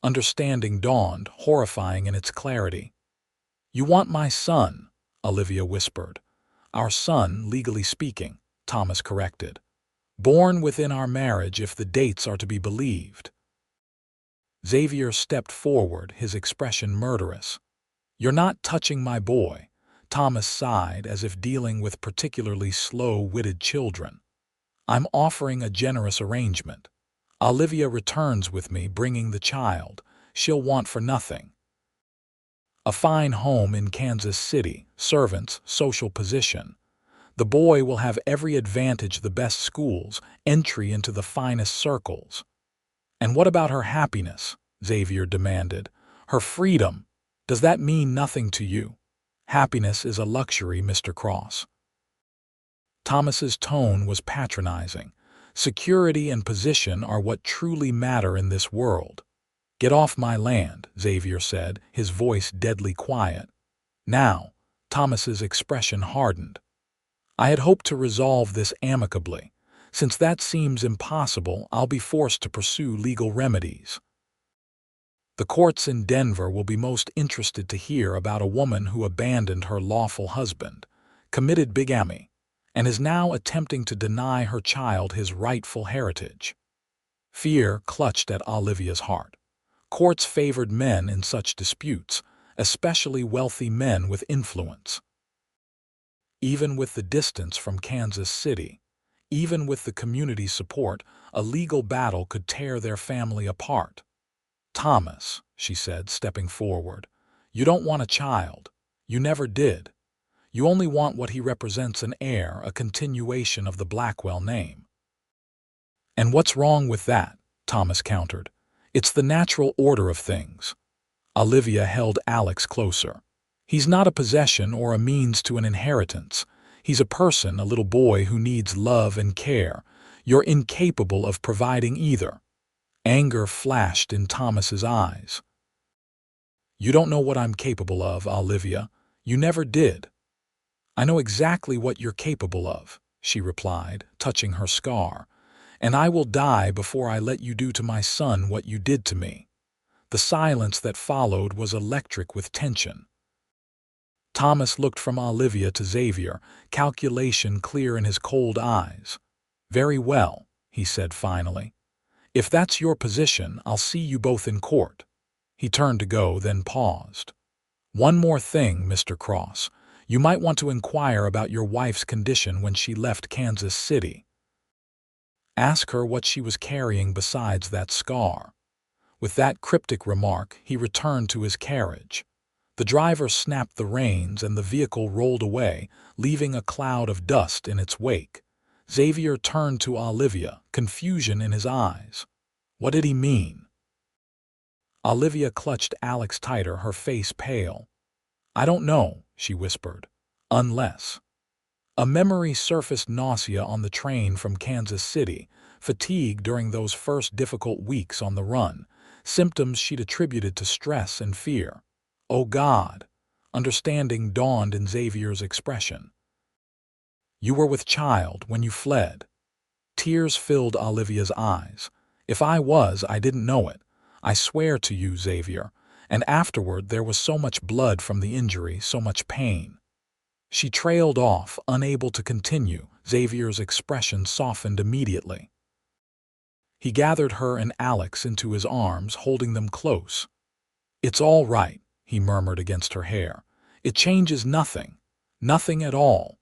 Understanding dawned, horrifying in its clarity. "You want my son," Olivia whispered. "Our son, legally speaking," Thomas corrected. "Born within our marriage if the dates are to be believed." Xavier stepped forward, his expression murderous. "You're not touching my boy," Thomas sighed, as if dealing with particularly slow-witted children. "I'm offering a generous arrangement. Olivia returns with me, bringing the child. She'll want for nothing. A fine home in Kansas City, servants, social position. The boy will have every advantage: the best schools, entry into the finest circles." "And what about her happiness?" Xavier demanded. "Her freedom? Does that mean nothing to you?" "Happiness is a luxury, Mr. Cross." Thomas's tone was patronizing. "Security and position are what truly matter in this world." "Get off my land," Xavier said, his voice deadly quiet. "Now." Thomas's expression hardened. "I had hoped to resolve this amicably. Since that seems impossible, I'll be forced to pursue legal remedies." "The courts in Denver will be most interested to hear about a woman who abandoned her lawful husband, committed bigamy, and is now attempting to deny her child his rightful heritage." Fear clutched at Olivia's heart. Courts favored men in such disputes, especially wealthy men with influence. Even with the distance from Kansas City, even with the community's support, a legal battle could tear their family apart. "Thomas," she said, stepping forward, "you don't want a child. You never did. You only want what he represents, an heir, a continuation of the Blackwell name." "And what's wrong with that?" Thomas countered. "It's the natural order of things." Olivia held Alex closer. "He's not a possession or a means to an inheritance. He's a person, a little boy who needs love and care. You're incapable of providing either." Anger flashed in Thomas's eyes. "You don't know what I'm capable of, Olivia. You never did." "I know exactly what you're capable of," she replied, touching her scar. "And I will die before I let you do to my son what you did to me." The silence that followed was electric with tension. Thomas looked from Olivia to Xavier, calculation clear in his cold eyes. "Very well," he said finally. "If that's your position, I'll see you both in court." He turned to go, then paused. "One more thing, Mr. Cross. You might want to inquire about your wife's condition when she left Kansas City. Ask her what she was carrying besides that scar." With that cryptic remark, he returned to his carriage. The driver snapped the reins and the vehicle rolled away, leaving a cloud of dust in its wake. Xavier turned to Olivia, confusion in his eyes. What did he mean? Olivia clutched Alex tighter, her face pale. "I don't know," she whispered. "Unless—" A memory surfaced: nausea on the train from Kansas City, fatigue during those first difficult weeks on the run, symptoms she'd attributed to stress and fear. "Oh God!" Understanding dawned in Xavier's expression. "You were with child when you fled." Tears filled Olivia's eyes. "If I was, I didn't know it. I swear to you, Xavier. And afterward there was so much blood from the injury, so much pain." She trailed off, unable to continue. Xavier's expression softened immediately. He gathered her and Alex into his arms, holding them close. "It's all right," he murmured against her hair. "It changes nothing. Nothing at all."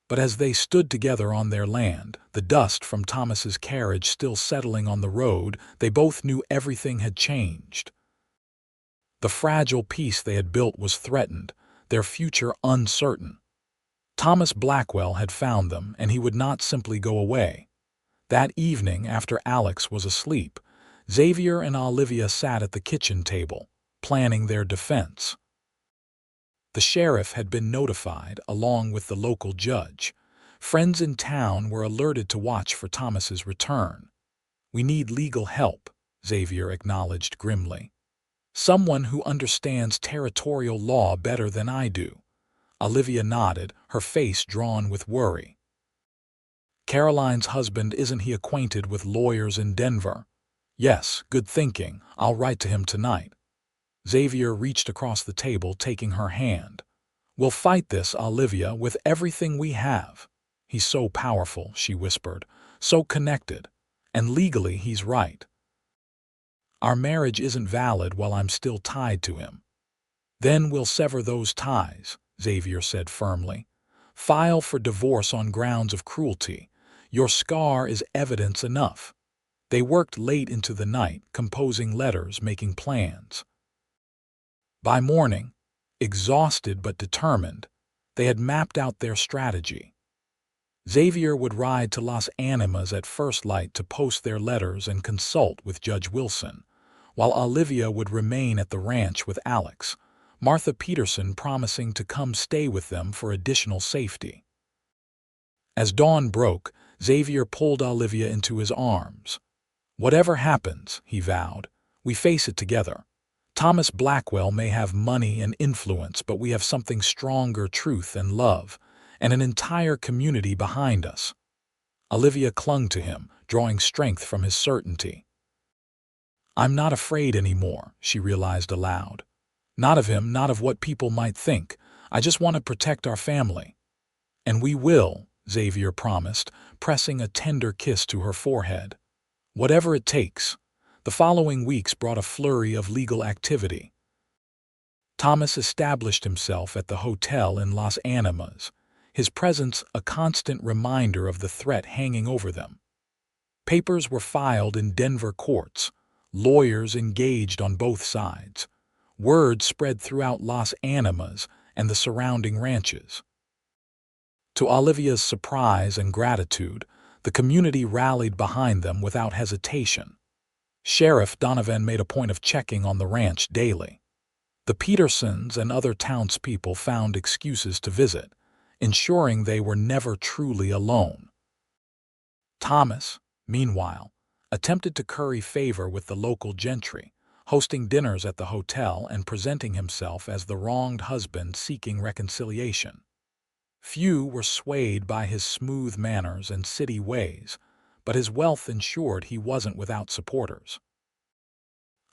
But as they stood together on their land, the dust from Thomas's carriage still settling on the road, they both knew everything had changed. The fragile peace they had built was threatened, their future uncertain. Thomas Blackwell had found them, and he would not simply go away. That evening, after Alex was asleep, Xavier and Olivia sat at the kitchen table, planning their defense. The sheriff had been notified, along with the local judge. Friends in town were alerted to watch for Thomas's return. "We need legal help," Xavier acknowledged grimly. "Someone who understands territorial law better than I do." Olivia nodded, her face drawn with worry. "Caroline's husband, isn't he acquainted with lawyers in Denver?" "Yes, good thinking. I'll write to him tonight." Xavier reached across the table, taking her hand. "We'll fight this, Olivia, with everything we have." "He's so powerful," she whispered, "so connected. And legally he's right. Our marriage isn't valid while I'm still tied to him." "Then we'll sever those ties," Xavier said firmly. "File for divorce on grounds of cruelty. Your scar is evidence enough." They worked late into the night, composing letters, making plans. By morning, exhausted but determined, they had mapped out their strategy. Xavier would ride to Las Animas at first light to post their letters and consult with Judge Wilson, while Olivia would remain at the ranch with Alex, Martha Peterson promising to come stay with them for additional safety. As dawn broke, Xavier pulled Olivia into his arms. "Whatever happens," he vowed, "we face it together. Thomas Blackwell may have money and influence, but we have something stronger: truth and love, and an entire community behind us." Olivia clung to him, drawing strength from his certainty. "I'm not afraid anymore," she realized aloud. "Not of him, not of what people might think. I just want to protect our family." "And we will," Xavier promised, pressing a tender kiss to her forehead. "Whatever it takes." The following weeks brought a flurry of legal activity. Thomas established himself at the hotel in Las Animas, his presence a constant reminder of the threat hanging over them. Papers were filed in Denver courts, lawyers engaged on both sides. Word spread throughout Las Animas and the surrounding ranches. To Olivia's surprise and gratitude, the community rallied behind them without hesitation. Sheriff Donovan made a point of checking on the ranch daily. The Petersons and other townspeople found excuses to visit, ensuring they were never truly alone. Thomas, meanwhile, attempted to curry favor with the local gentry, hosting dinners at the hotel and presenting himself as the wronged husband seeking reconciliation. Few were swayed by his smooth manners and city ways, but his wealth ensured he wasn't without supporters.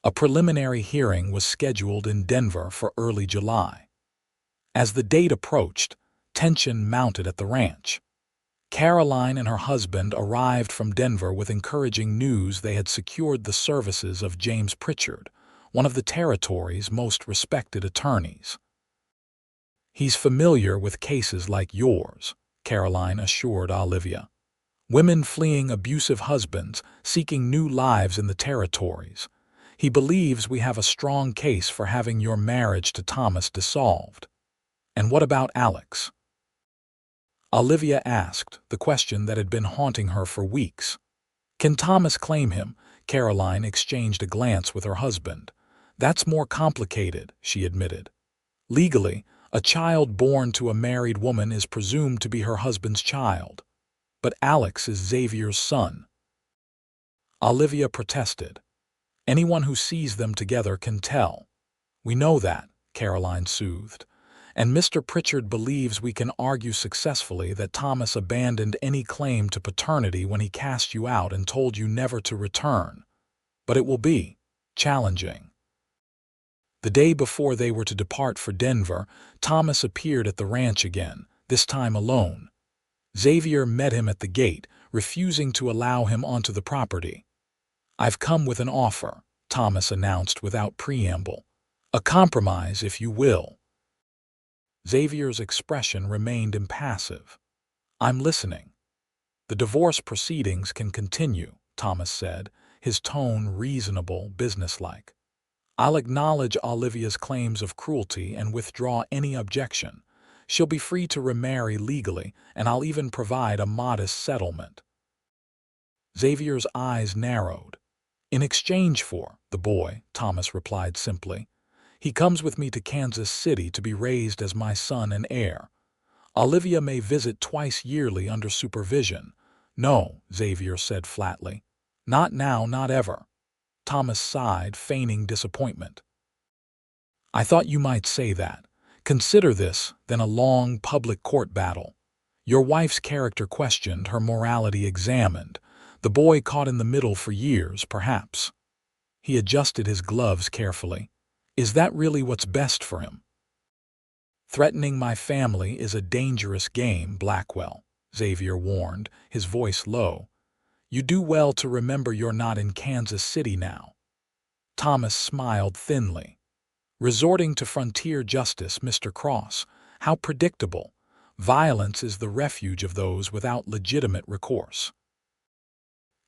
A preliminary hearing was scheduled in Denver for early July. As the date approached, tension mounted at the ranch. Caroline and her husband arrived from Denver with encouraging news they had secured the services of James Pritchard, one of the territory's most respected attorneys. "He's familiar with cases like yours," Caroline assured Olivia. "Women fleeing abusive husbands, seeking new lives in the territories. He believes we have a strong case for having your marriage to Thomas dissolved." "And what about Alex?" Olivia asked, the question that had been haunting her for weeks. "Can Thomas claim him?" Caroline exchanged a glance with her husband. "That's more complicated," she admitted. "Legally, a child born to a married woman is presumed to be her husband's child. But Alex is Xavier's son." Olivia protested. "Anyone who sees them together can tell." "We know that," Caroline soothed. "And Mr. Pritchard believes we can argue successfully that Thomas abandoned any claim to paternity when he cast you out and told you never to return. But it will be challenging." The day before they were to depart for Denver, Thomas appeared at the ranch again, this time alone. Xavier met him at the gate, refusing to allow him onto the property. "I've come with an offer," Thomas announced without preamble. "A compromise, if you will." Xavier's expression remained impassive. "I'm listening." "The divorce proceedings can continue," Thomas said, his tone reasonable, businesslike. "I'll acknowledge Olivia's claims of cruelty and withdraw any objection. She'll be free to remarry legally, and I'll even provide a modest settlement." Xavier's eyes narrowed. "In exchange for the boy," Thomas replied simply. "He comes with me to Kansas City to be raised as my son and heir. Olivia may visit twice yearly under supervision." "No," Xavier said flatly. "Not now, not ever." Thomas sighed, feigning disappointment. "I thought you might say that. Consider this, then, a long public court battle. Your wife's character questioned, her morality examined. The boy caught in the middle for years, perhaps." He adjusted his gloves carefully. "Is that really what's best for him?" "Threatening my family is a dangerous game, Blackwell," Xavier warned, his voice low. "You do well to remember you're not in Kansas City now." Thomas smiled thinly. "Resorting to frontier justice, Mr. Cross. How predictable. Violence is the refuge of those without legitimate recourse."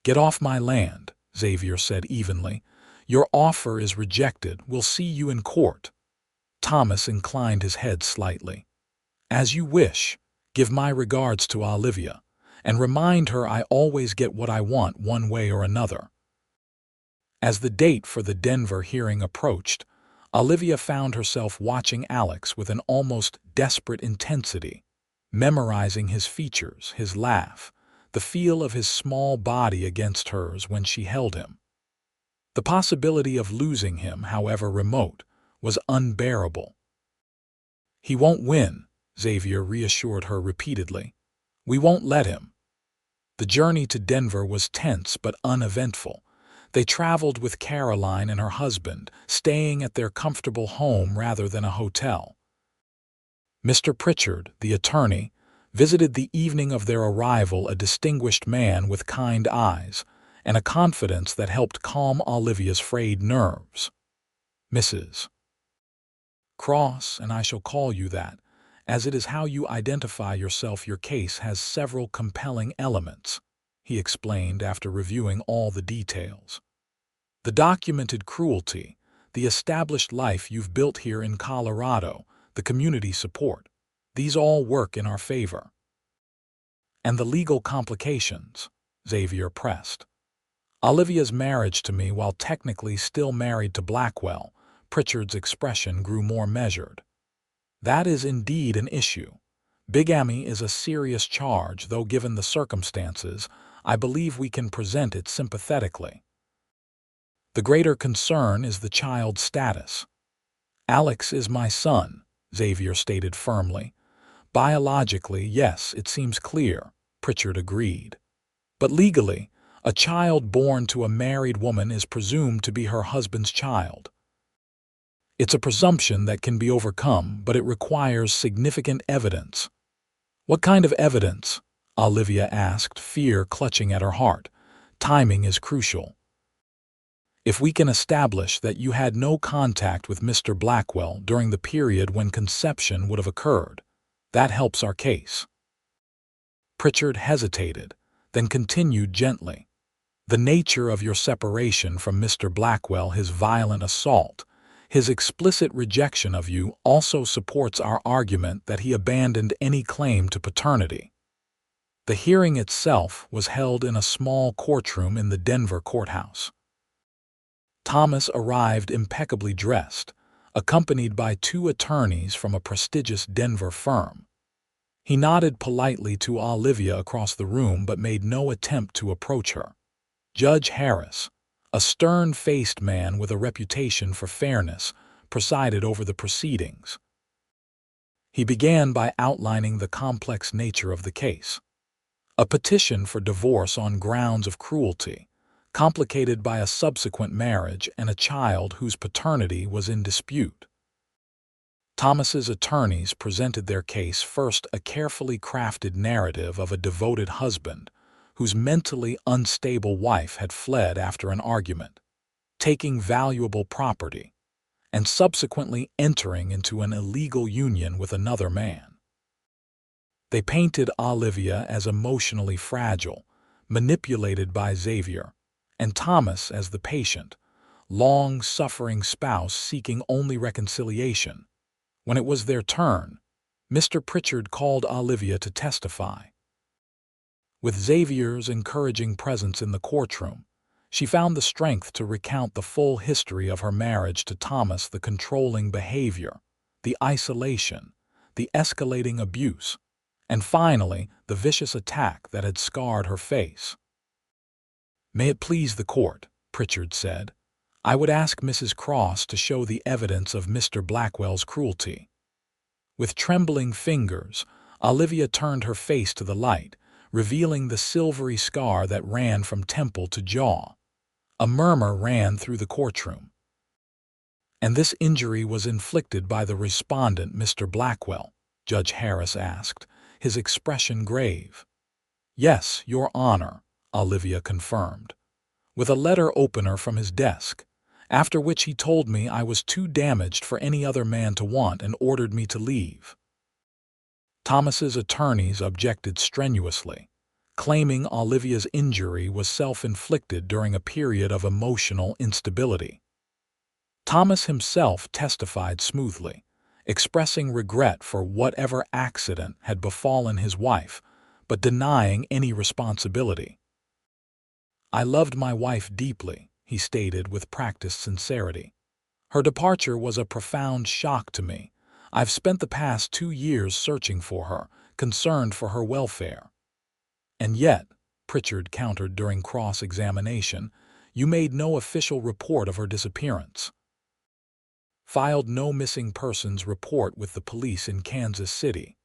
"Get off my land," Xavier said evenly. "Your offer is rejected. We'll see you in court." Thomas inclined his head slightly. "As you wish. Give my regards to Olivia, and remind her I always get what I want one way or another." As the date for the Denver hearing approached, Olivia found herself watching Alex with an almost desperate intensity, memorizing his features, his laugh, the feel of his small body against hers when she held him. The possibility of losing him, however remote, was unbearable. "He won't win," Xavier reassured her repeatedly. "We won't let him." The journey to Denver was tense but uneventful. They traveled with Caroline and her husband, staying at their comfortable home rather than a hotel. Mr. Pritchard, the attorney, visited the evening of their arrival, a distinguished man with kind eyes, and a confidence that helped calm Olivia's frayed nerves. "Mrs. Cross, and I shall call you that, as it is how you identify yourself. Your case has several compelling elements," he explained after reviewing all the details. "The documented cruelty, the established life you've built here in Colorado, the community support, these all work in our favor." "And the legal complications," Xavier pressed. "Olivia's marriage to me, while technically still married to Blackwell," Pritchard's expression grew more measured. "That is indeed an issue. Bigamy is a serious charge, though given the circumstances, I believe we can present it sympathetically. The greater concern is the child's status." "Alex is my son," Xavier stated firmly. "Biologically, yes, it seems clear," Pritchard agreed. "But legally, a child born to a married woman is presumed to be her husband's child. It's a presumption that can be overcome, but it requires significant evidence." "What kind of evidence?" Olivia asked, fear clutching at her heart. "Timing is crucial. If we can establish that you had no contact with Mr. Blackwell during the period when conception would have occurred, that helps our case." Pritchard hesitated, then continued gently. "The nature of your separation from Mr. Blackwell, his violent assault, his explicit rejection of you, also supports our argument that he abandoned any claim to paternity." The hearing itself was held in a small courtroom in the Denver courthouse. Thomas arrived impeccably dressed, accompanied by 2 attorneys from a prestigious Denver firm. He nodded politely to Olivia across the room but made no attempt to approach her. Judge Harris, a stern-faced man with a reputation for fairness, presided over the proceedings. He began by outlining the complex nature of the case. A petition for divorce on grounds of cruelty, complicated by a subsequent marriage and a child whose paternity was in dispute. Thomas's attorneys presented their case first, a carefully crafted narrative of a devoted husband whose mentally unstable wife had fled after an argument, taking valuable property, and subsequently entering into an illegal union with another man. They painted Olivia as emotionally fragile, manipulated by Xavier, and Thomas as the patient, long-suffering spouse seeking only reconciliation. When it was their turn, Mr. Pritchard called Olivia to testify. With Xavier's encouraging presence in the courtroom, she found the strength to recount the full history of her marriage to Thomas, the controlling behavior, the isolation, the escalating abuse, and finally, the vicious attack that had scarred her face. "May it please the court," Pritchard said, "I would ask Mrs. Cross to show the evidence of Mr. Blackwell's cruelty." With trembling fingers, Olivia turned her face to the light, revealing the silvery scar that ran from temple to jaw. A murmur ran through the courtroom. "And this injury was inflicted by the respondent, Mr. Blackwell?" Judge Harris asked, his expression grave. "Yes, Your Honor," Olivia confirmed, "with a letter opener from his desk, after which he told me I was too damaged for any other man to want and ordered me to leave." Thomas's attorneys objected strenuously, claiming Olivia's injury was self-inflicted during a period of emotional instability. Thomas himself testified smoothly, expressing regret for whatever accident had befallen his wife, but denying any responsibility. "I loved my wife deeply," he stated with practiced sincerity. "Her departure was a profound shock to me. I've spent the past 2 years searching for her, concerned for her welfare." "And yet," Pritchard countered during cross-examination, "you made no official report of her disappearance. Filed no missing persons report with the police in Kansas City.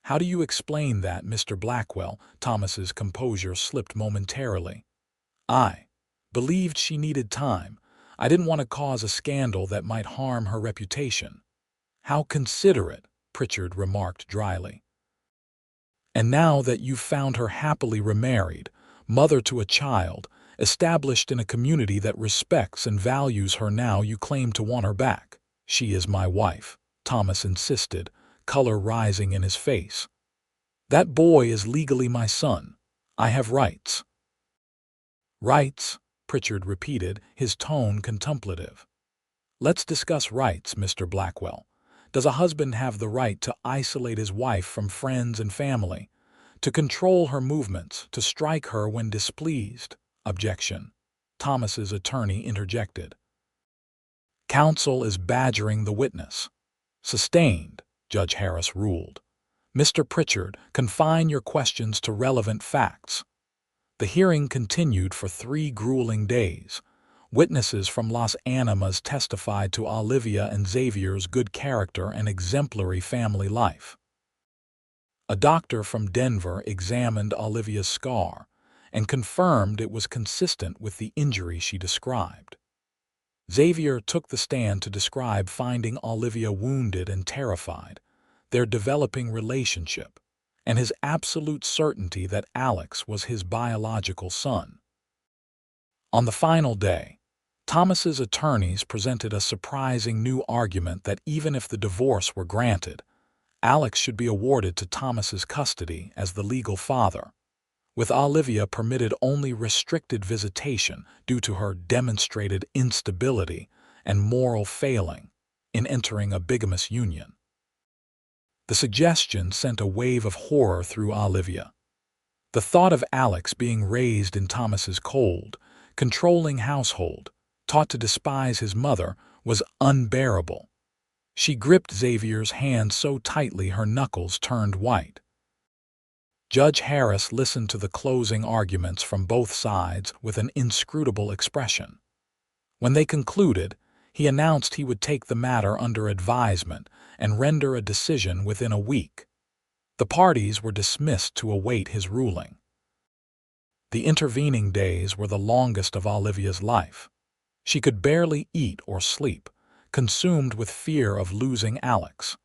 How do you explain that, Mr. Blackwell?" Thomas's composure slipped momentarily. "I believed she needed time. I didn't want to cause a scandal that might harm her reputation." "How considerate," Pritchard remarked dryly. "And now that you've found her happily remarried, mother to a child, established in a community that respects and values her. Now you claim to want her back. She is my wife, Thomas insisted, color rising in his face. That boy is legally my son. I have rights. Rights, Pritchard repeated, his tone contemplative. Let's discuss rights, Mr. Blackwell. Does a husband have the right to isolate his wife from friends and family, to control her movements, to strike her when displeased? Objection. Thomas's attorney interjected. Counsel is badgering the witness. Sustained, Judge Harris ruled. Mr. Pritchard, confine your questions to relevant facts. The hearing continued for 3 grueling days. Witnesses from Las Animas testified to Olivia and Xavier's good character and exemplary family life. A doctor from Denver examined Olivia's scar and confirmed it was consistent with the injury she described. Xavier took the stand to describe finding Olivia wounded and terrified, their developing relationship, and his absolute certainty that Alex was his biological son. On the final day, Thomas's attorneys presented a surprising new argument that even if the divorce were granted, Alex should be awarded to Thomas's custody as the legal father, with Olivia permitted only restricted visitation due to her demonstrated instability and moral failing in entering a bigamous union. The suggestion sent a wave of horror through Olivia. The thought of Alex being raised in Thomas's cold, controlling household, taught to despise his mother, was unbearable. She gripped Xavier's hand so tightly her knuckles turned white. Judge Harris listened to the closing arguments from both sides with an inscrutable expression. When they concluded, he announced he would take the matter under advisement and render a decision within a week. The parties were dismissed to await his ruling. The intervening days were the longest of Olivia's life. She could barely eat or sleep, consumed with fear of losing Alex.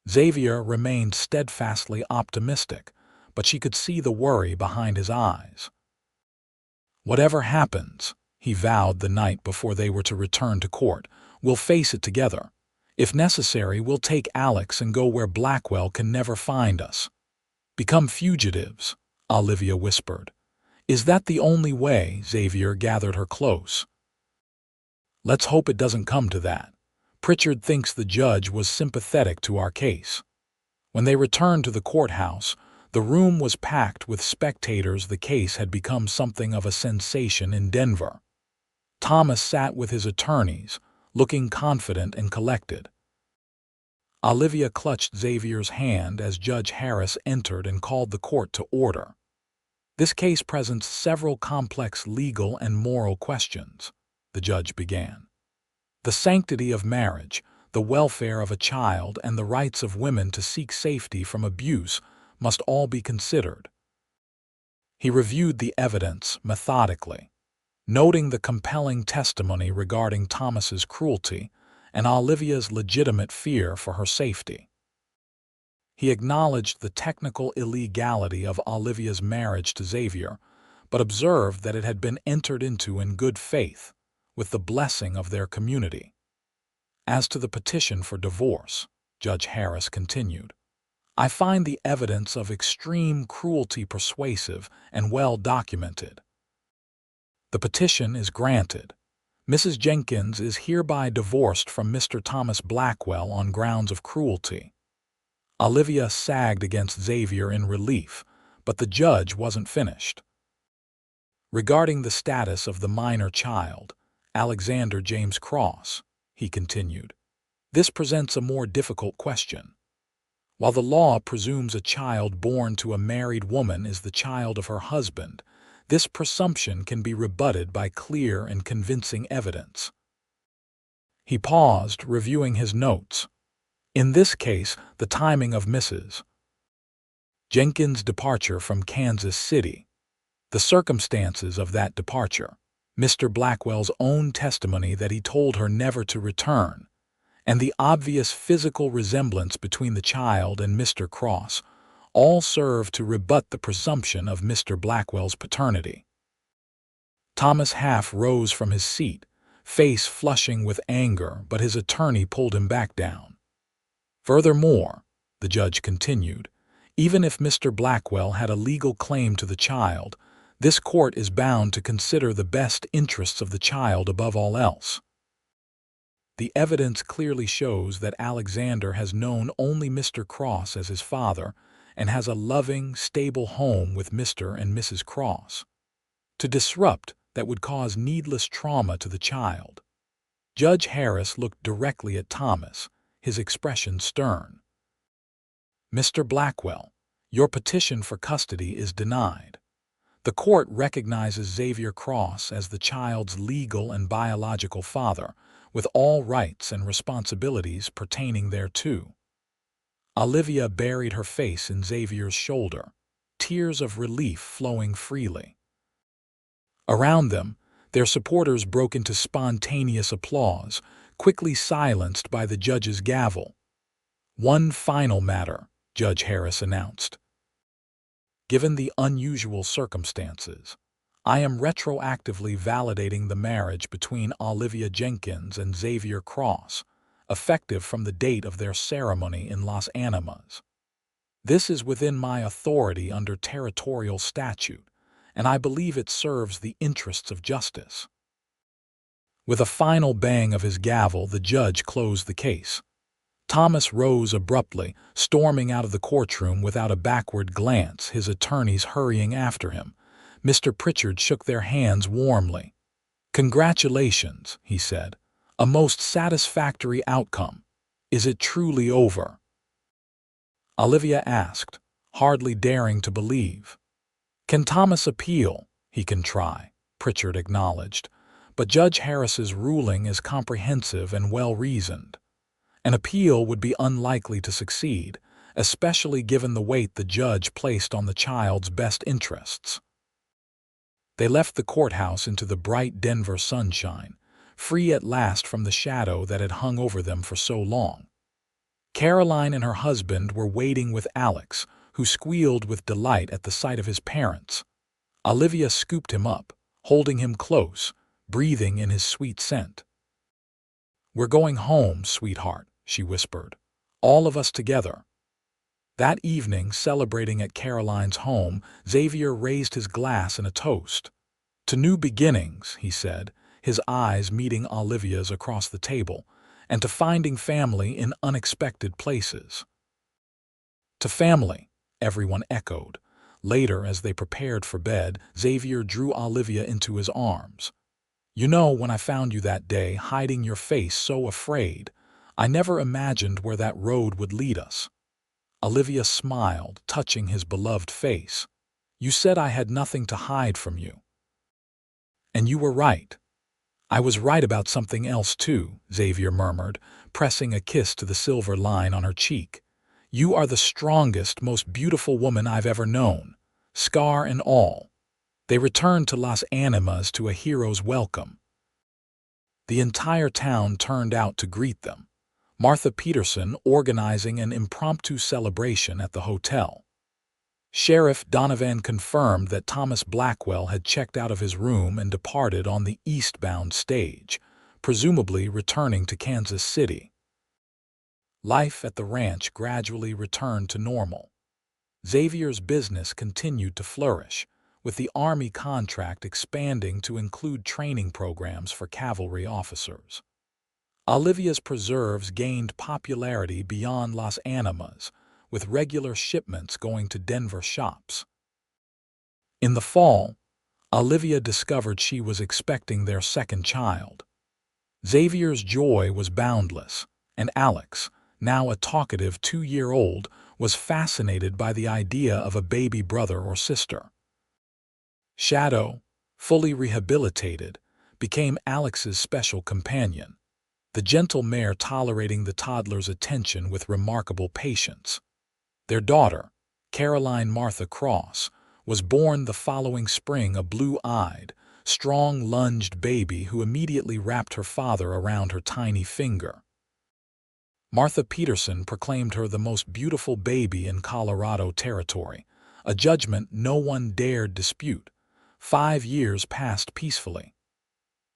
Xavier remained steadfastly optimistic, but she could see the worry behind his eyes. Whatever happens, he vowed the night before they were to return to court, we'll face it together. If necessary, we'll take Alex and go where Blackwell can never find us. Become fugitives, Olivia whispered. Is that the only way? Xavier gathered her close. Let's hope it doesn't come to that. Pritchard thinks the judge was sympathetic to our case. When they returned to the courthouse, the room was packed with spectators. The case had become something of a sensation in Denver. Thomas sat with his attorneys, looking confident and collected. Olivia clutched Xavier's hand as Judge Harris entered and called the court to order. This case presents several complex legal and moral questions, the judge began. The sanctity of marriage, the welfare of a child, and the rights of women to seek safety from abuse must all be considered. He reviewed the evidence methodically, noting the compelling testimony regarding Thomas's cruelty and Olivia's legitimate fear for her safety. He acknowledged the technical illegality of Olivia's marriage to Xavier, but observed that it had been entered into in good faith, with the blessing of their community. As to the petition for divorce, Judge Harris continued, I find the evidence of extreme cruelty persuasive and well documented. The petition is granted. Mrs. Jenkins is hereby divorced from Mr. Thomas Blackwell on grounds of cruelty. Olivia sagged against Xavier in relief, but the judge wasn't finished. Regarding the status of the minor child, Alexander James Cross, he continued, this presents a more difficult question. While the law presumes a child born to a married woman is the child of her husband, this presumption can be rebutted by clear and convincing evidence. He paused, reviewing his notes. In this case, the timing of Mrs. Jenkins' departure from Kansas City, the circumstances of that departure, Mr. Blackwell's own testimony that he told her never to return, and the obvious physical resemblance between the child and Mr. Cross all serve to rebut the presumption of Mr. Blackwell's paternity. Thomas half rose from his seat, face flushing with anger, but his attorney pulled him back down. Furthermore, the judge continued, even if Mr. Blackwell had a legal claim to the child, this court is bound to consider the best interests of the child above all else. The evidence clearly shows that Alexander has known only Mr. Cross as his father and has a loving, stable home with Mr. and Mrs. Cross. To disrupt that would cause needless trauma to the child. Judge Harris looked directly at Thomas, his expression stern. Mr. Blackwell, your petition for custody is denied. The court recognizes Xavier Cross as the child's legal and biological father, with all rights and responsibilities pertaining thereto. Olivia buried her face in Xavier's shoulder, tears of relief flowing freely. Around them, their supporters broke into spontaneous applause, quickly silenced by the judge's gavel. One final matter, Judge Harris announced. Given the unusual circumstances, I am retroactively validating the marriage between Olivia Jenkins and Xavier Cross, effective from the date of their ceremony in Las Animas. This is within my authority under territorial statute, and I believe it serves the interests of justice. With a final bang of his gavel, the judge closed the case. Thomas rose abruptly, storming out of the courtroom without a backward glance, his attorneys hurrying after him. Mr. Pritchard shook their hands warmly. "Congratulations," he said. "A most satisfactory outcome. Is it truly over?" Olivia asked, hardly daring to believe. "Can Thomas appeal?" "He can try," Pritchard acknowledged, "but Judge Harris's ruling is comprehensive and well-reasoned. An appeal would be unlikely to succeed, especially given the weight the judge placed on the child's best interests." They left the courthouse into the bright Denver sunshine, free at last from the shadow that had hung over them for so long. Caroline and her husband were waiting with Alex, who squealed with delight at the sight of his parents. Olivia scooped him up, holding him close, breathing in his sweet scent. "We're going home, sweetheart," she whispered. "All of us together." That evening, celebrating at Caroline's home, Xavier raised his glass in a toast. "To new beginnings," he said, his eyes meeting Olivia's across the table, "and to finding family in unexpected places." "To family," everyone echoed. Later, as they prepared for bed, Xavier drew Olivia into his arms. "You know, when I found you that day, hiding your face so afraid, I never imagined where that road would lead us." Olivia smiled, touching his beloved face. "You said I had nothing to hide from you. And you were right." "I was right about something else too," Xavier murmured, pressing a kiss to the silver line on her cheek. "You are the strongest, most beautiful woman I've ever known, scar and all." They returned to Las Animas to a hero's welcome. The entire town turned out to greet them, Martha Peterson organizing an impromptu celebration at the hotel. Sheriff Donovan confirmed that Thomas Blackwell had checked out of his room and departed on the eastbound stage, presumably returning to Kansas City. Life at the ranch gradually returned to normal. Xavier's business continued to flourish, with the Army contract expanding to include training programs for cavalry officers. Olivia's preserves gained popularity beyond Las Animas, with regular shipments going to Denver shops. In the fall, Olivia discovered she was expecting their second child. Xavier's joy was boundless, and Alex, now a talkative 2-year-old, was fascinated by the idea of a baby brother or sister. Shadow, fully rehabilitated, became Alex's special companion, the gentle mare tolerating the toddler's attention with remarkable patience. Their daughter, Caroline Martha Cross, was born the following spring, a blue-eyed, strong-lunged baby who immediately wrapped her father around her tiny finger. Martha Peterson proclaimed her the most beautiful baby in Colorado Territory, a judgment no one dared dispute, 5 years passed peacefully.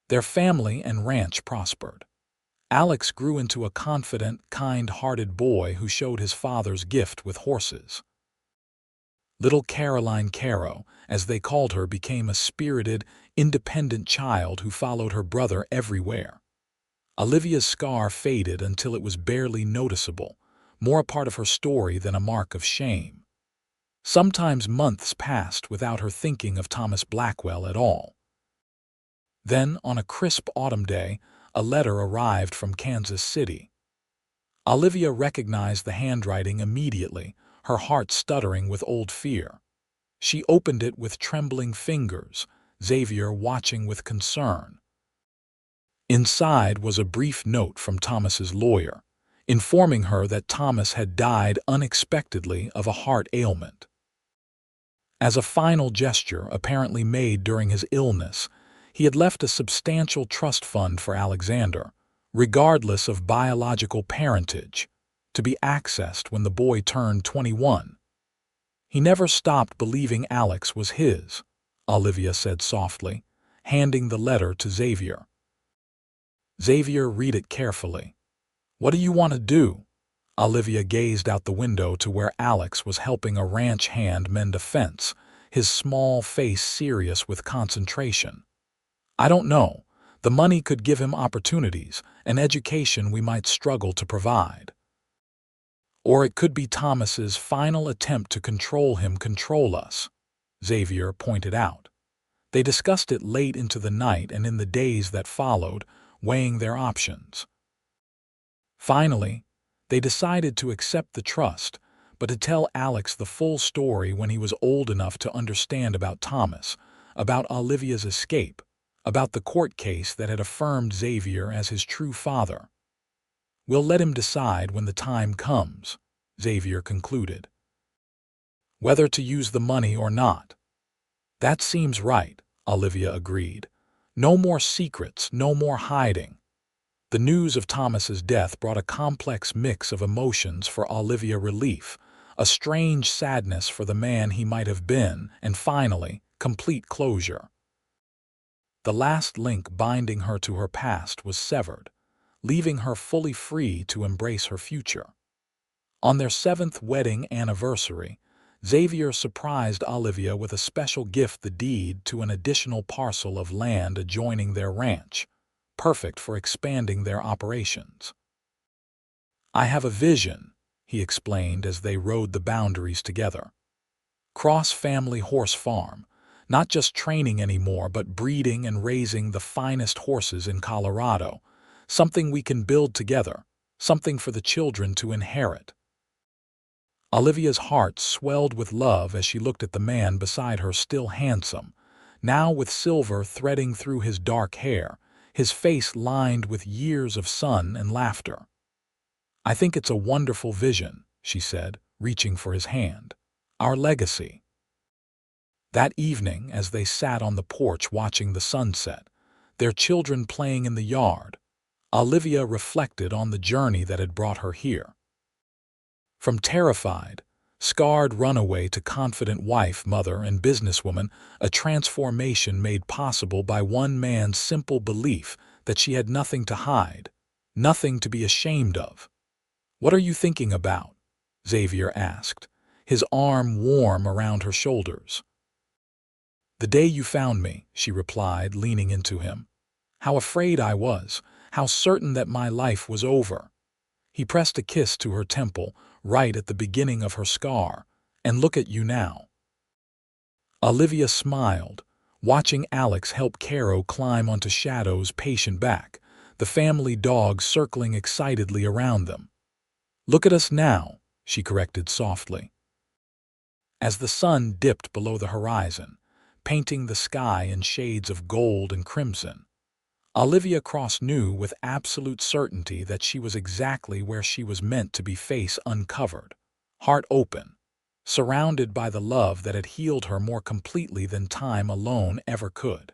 Their family and ranch prospered. Alex grew into a confident, kind-hearted boy who showed his father's gift with horses. Little Caroline Caro, as they called her, became a spirited, independent child who followed her brother everywhere. Olivia's scar faded until it was barely noticeable, more a part of her story than a mark of shame. Sometimes months passed without her thinking of Thomas Blackwell at all. Then, on a crisp autumn day, a letter arrived from Kansas City. Olivia recognized the handwriting immediately, her heart stuttering with old fear. She opened it with trembling fingers, Xavier watching with concern. Inside was a brief note from Thomas's lawyer, informing her that Thomas had died unexpectedly of a heart ailment. As a final gesture, apparently made during his illness, he had left a substantial trust fund for Alexander, regardless of biological parentage, to be accessed when the boy turned 21. He never stopped believing Alex was his, Olivia said softly, handing the letter to Xavier. Xavier read it carefully. "What do you want to do?" Olivia gazed out the window to where Alex was helping a ranch hand mend a fence, his small face serious with concentration. "I don't know. The money could give him opportunities, an education we might struggle to provide. Or it could be Thomas's final attempt to control him, control us," Xavier pointed out. They discussed it late into the night and in the days that followed, weighing their options. Finally, they decided to accept the trust, but to tell Alex the full story when he was old enough to understand about Thomas, about Olivia's escape, about the court case that had affirmed Xavier as his true father. "We'll let him decide when the time comes," Xavier concluded. "Whether to use the money or not." "That seems right," Olivia agreed. "No more secrets, no more hiding." The news of Thomas's death brought a complex mix of emotions for Olivia: relief, a strange sadness for the man he might have been, and finally, complete closure. The last link binding her to her past was severed, leaving her fully free to embrace her future. On their 7th wedding anniversary, Xavier surprised Olivia with a special gift: the deed to an additional parcel of land adjoining their ranch, perfect for expanding their operations. "I have a vision," he explained as they rode the boundaries together. "Cross Family Horse Farm, not just training anymore but breeding and raising the finest horses in Colorado, something we can build together, something for the children to inherit." Olivia's heart swelled with love as she looked at the man beside her, still handsome, now with silver threading through his dark hair, his face lined with years of sun and laughter. "I think it's a wonderful vision," she said, reaching for his hand. "Our legacy." That evening, as they sat on the porch watching the sunset, their children playing in the yard, Olivia reflected on the journey that had brought her here. From terrified, scarred runaway to confident wife, mother, and businesswoman, a transformation made possible by one man's simple belief that she had nothing to hide, nothing to be ashamed of. "What are you thinking about?" Xavier asked, his arm warm around her shoulders. "The day you found me," she replied, leaning into him. "How afraid I was, how certain that my life was over." He pressed a kiss to her temple, right at the beginning of her scar. "And look at you now." Olivia smiled, watching Alex help Caro climb onto Shadow's patient back, the family dog circling excitedly around them. "Look at us now," she corrected softly. As the sun dipped below the horizon, painting the sky in shades of gold and crimson, Olivia Cross knew with absolute certainty that she was exactly where she was meant to be, face uncovered, heart open, surrounded by the love that had healed her more completely than time alone ever could.